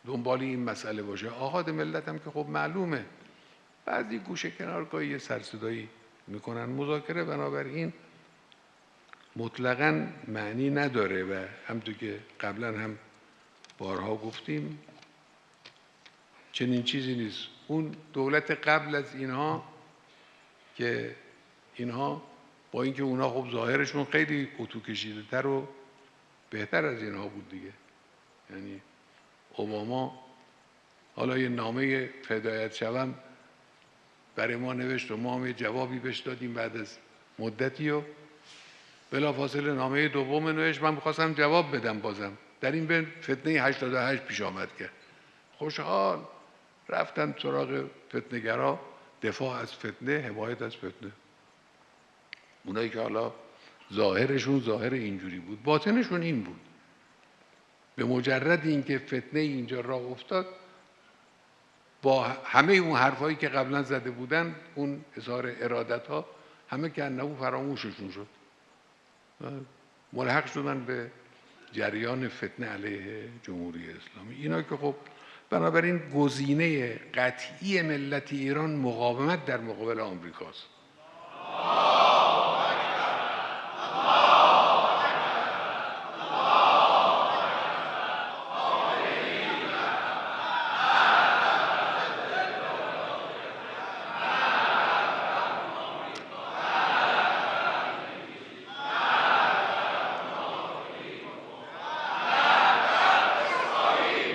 دنبال این مسئله باشه. آحاد ملت هم که خب معلومه بعضی گوشه کنارگاهی یه سرصدایی میکنن. مذاکره بنابراین مطلقاً معنی نداره و همونطور که قبلا هم بارها گفتیم چنین چیزی نیست. اون دولت قبل از اینها که اینها با اینکه اونا خب ظاهرشون خیلی اتو کشیده تر و بهتر از اینها بود دیگه، یعنی اوباما حالا یه نامه فدایت شوم برای ما نوشت و ما هم یه جوابی بهش دادیم بعد از مدتی و بلافاصله نامه دوم نوشت. من می‌خواستم جواب بدم، بازم در این بین فتنه 88 پیش آمد که خوشحال رفتن سراغ فتنه‌گرا، دفاع از فتنه، حمایت از فتنه. اونایی که حالا ظاهرشون ظاهر اینجوری بود، باطنشون این بود. به مجرد اینکه فتنه اینجا راه افتاد، با همه اون حرفایی که قبلا زده بودن، اون اظهار ارادت‌ها، همه که انه فراموششون شد، ملحق شدن به جریان فتنه علیه جمهوری اسلامی. اینا که خب بنابراین گزینه قطعی ملت ایران مقاومت در مقابل آمریکاست.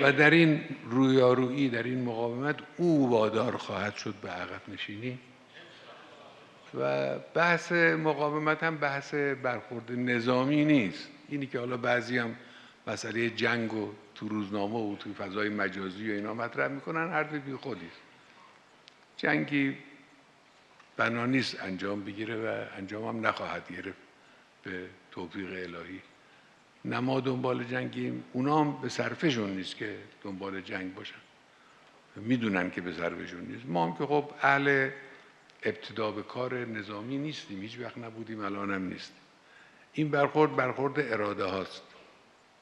و در این رویارویی، در این مقاومت او وادار خواهد شد به عقب نشینی. و بحث مقاومت هم بحث برخورد نظامی نیست. اینی که حالا بعضی هم مسئله جنگ و تو روزنامه و تو فضای مجازی و اینا مطرح میکنن، حرف بی خودی است. جنگی بنا نیست انجام بگیره و انجام هم نخواهد گرفت به توفیق الهی. نه ما دنبال جنگیم، اونا هم به صرفشون نیست که دنبال جنگ باشن، میدونن که به صرفشون نیست. ما هم که خب اهل ابتدا به کار نظامی نیستیم، هیچ وقت نبودیم، الان هم نیستیم. این برخورد اراده هاست.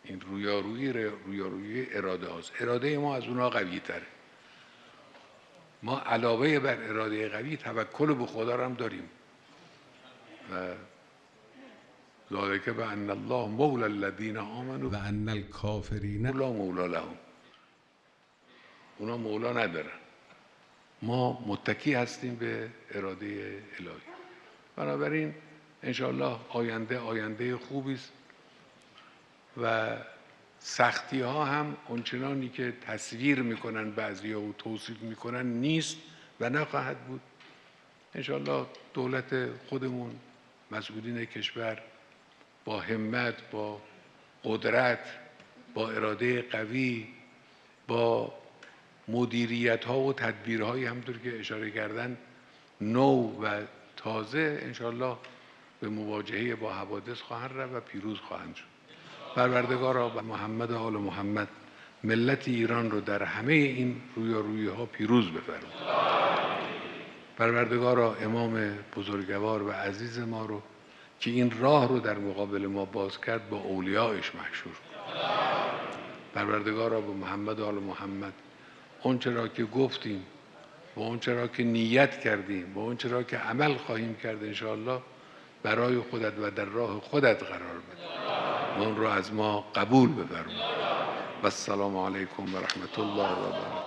این رویارویی اراده هاست. اراده ما از اونها قوی تره. ما علاوه بر اراده قوی توکل به خدا رو هم داریم و ذالک بأن الله مولی الذین آمنوا و ان الکافرین لا مولی لهم. اونا مولا ندارن، ما متکی هستیم به اراده الهی. بنابراین انشاءالله آینده خوبی است و سختی ها هم اونچنانی که تصویر میکنن بعضیا و توصیف میکنن نیست و نخواهد بود. انشاءالله دولت خودمون، مسئولین کشور با همت، با قدرت، با اراده قوی، با مدیریت ها و تدبیرهایی همونطور که اشاره کردن نو و تازه انشاءالله به مواجهه با حوادث خواهند رفت و پیروز خواهند شد. پروردگارا و محمد و آل محمد ملت ایران رو در همه این رویارویی ها پیروز بفرماید. پروردگارا امام بزرگوار و عزیز ما رو که این راه رو در مقابل ما باز کرد با اولیایش محشور کن. پروردگارا به محمد و آل محمد اونچه را که گفتیم و اونچه را که نیت کردیم و اونچه را که عمل خواهیم کرد انشاءالله برای خودت و در راه خودت قرار بده و اون رو از ما قبول بفرما. و السلام علیکم و رحمت الله و برکاته.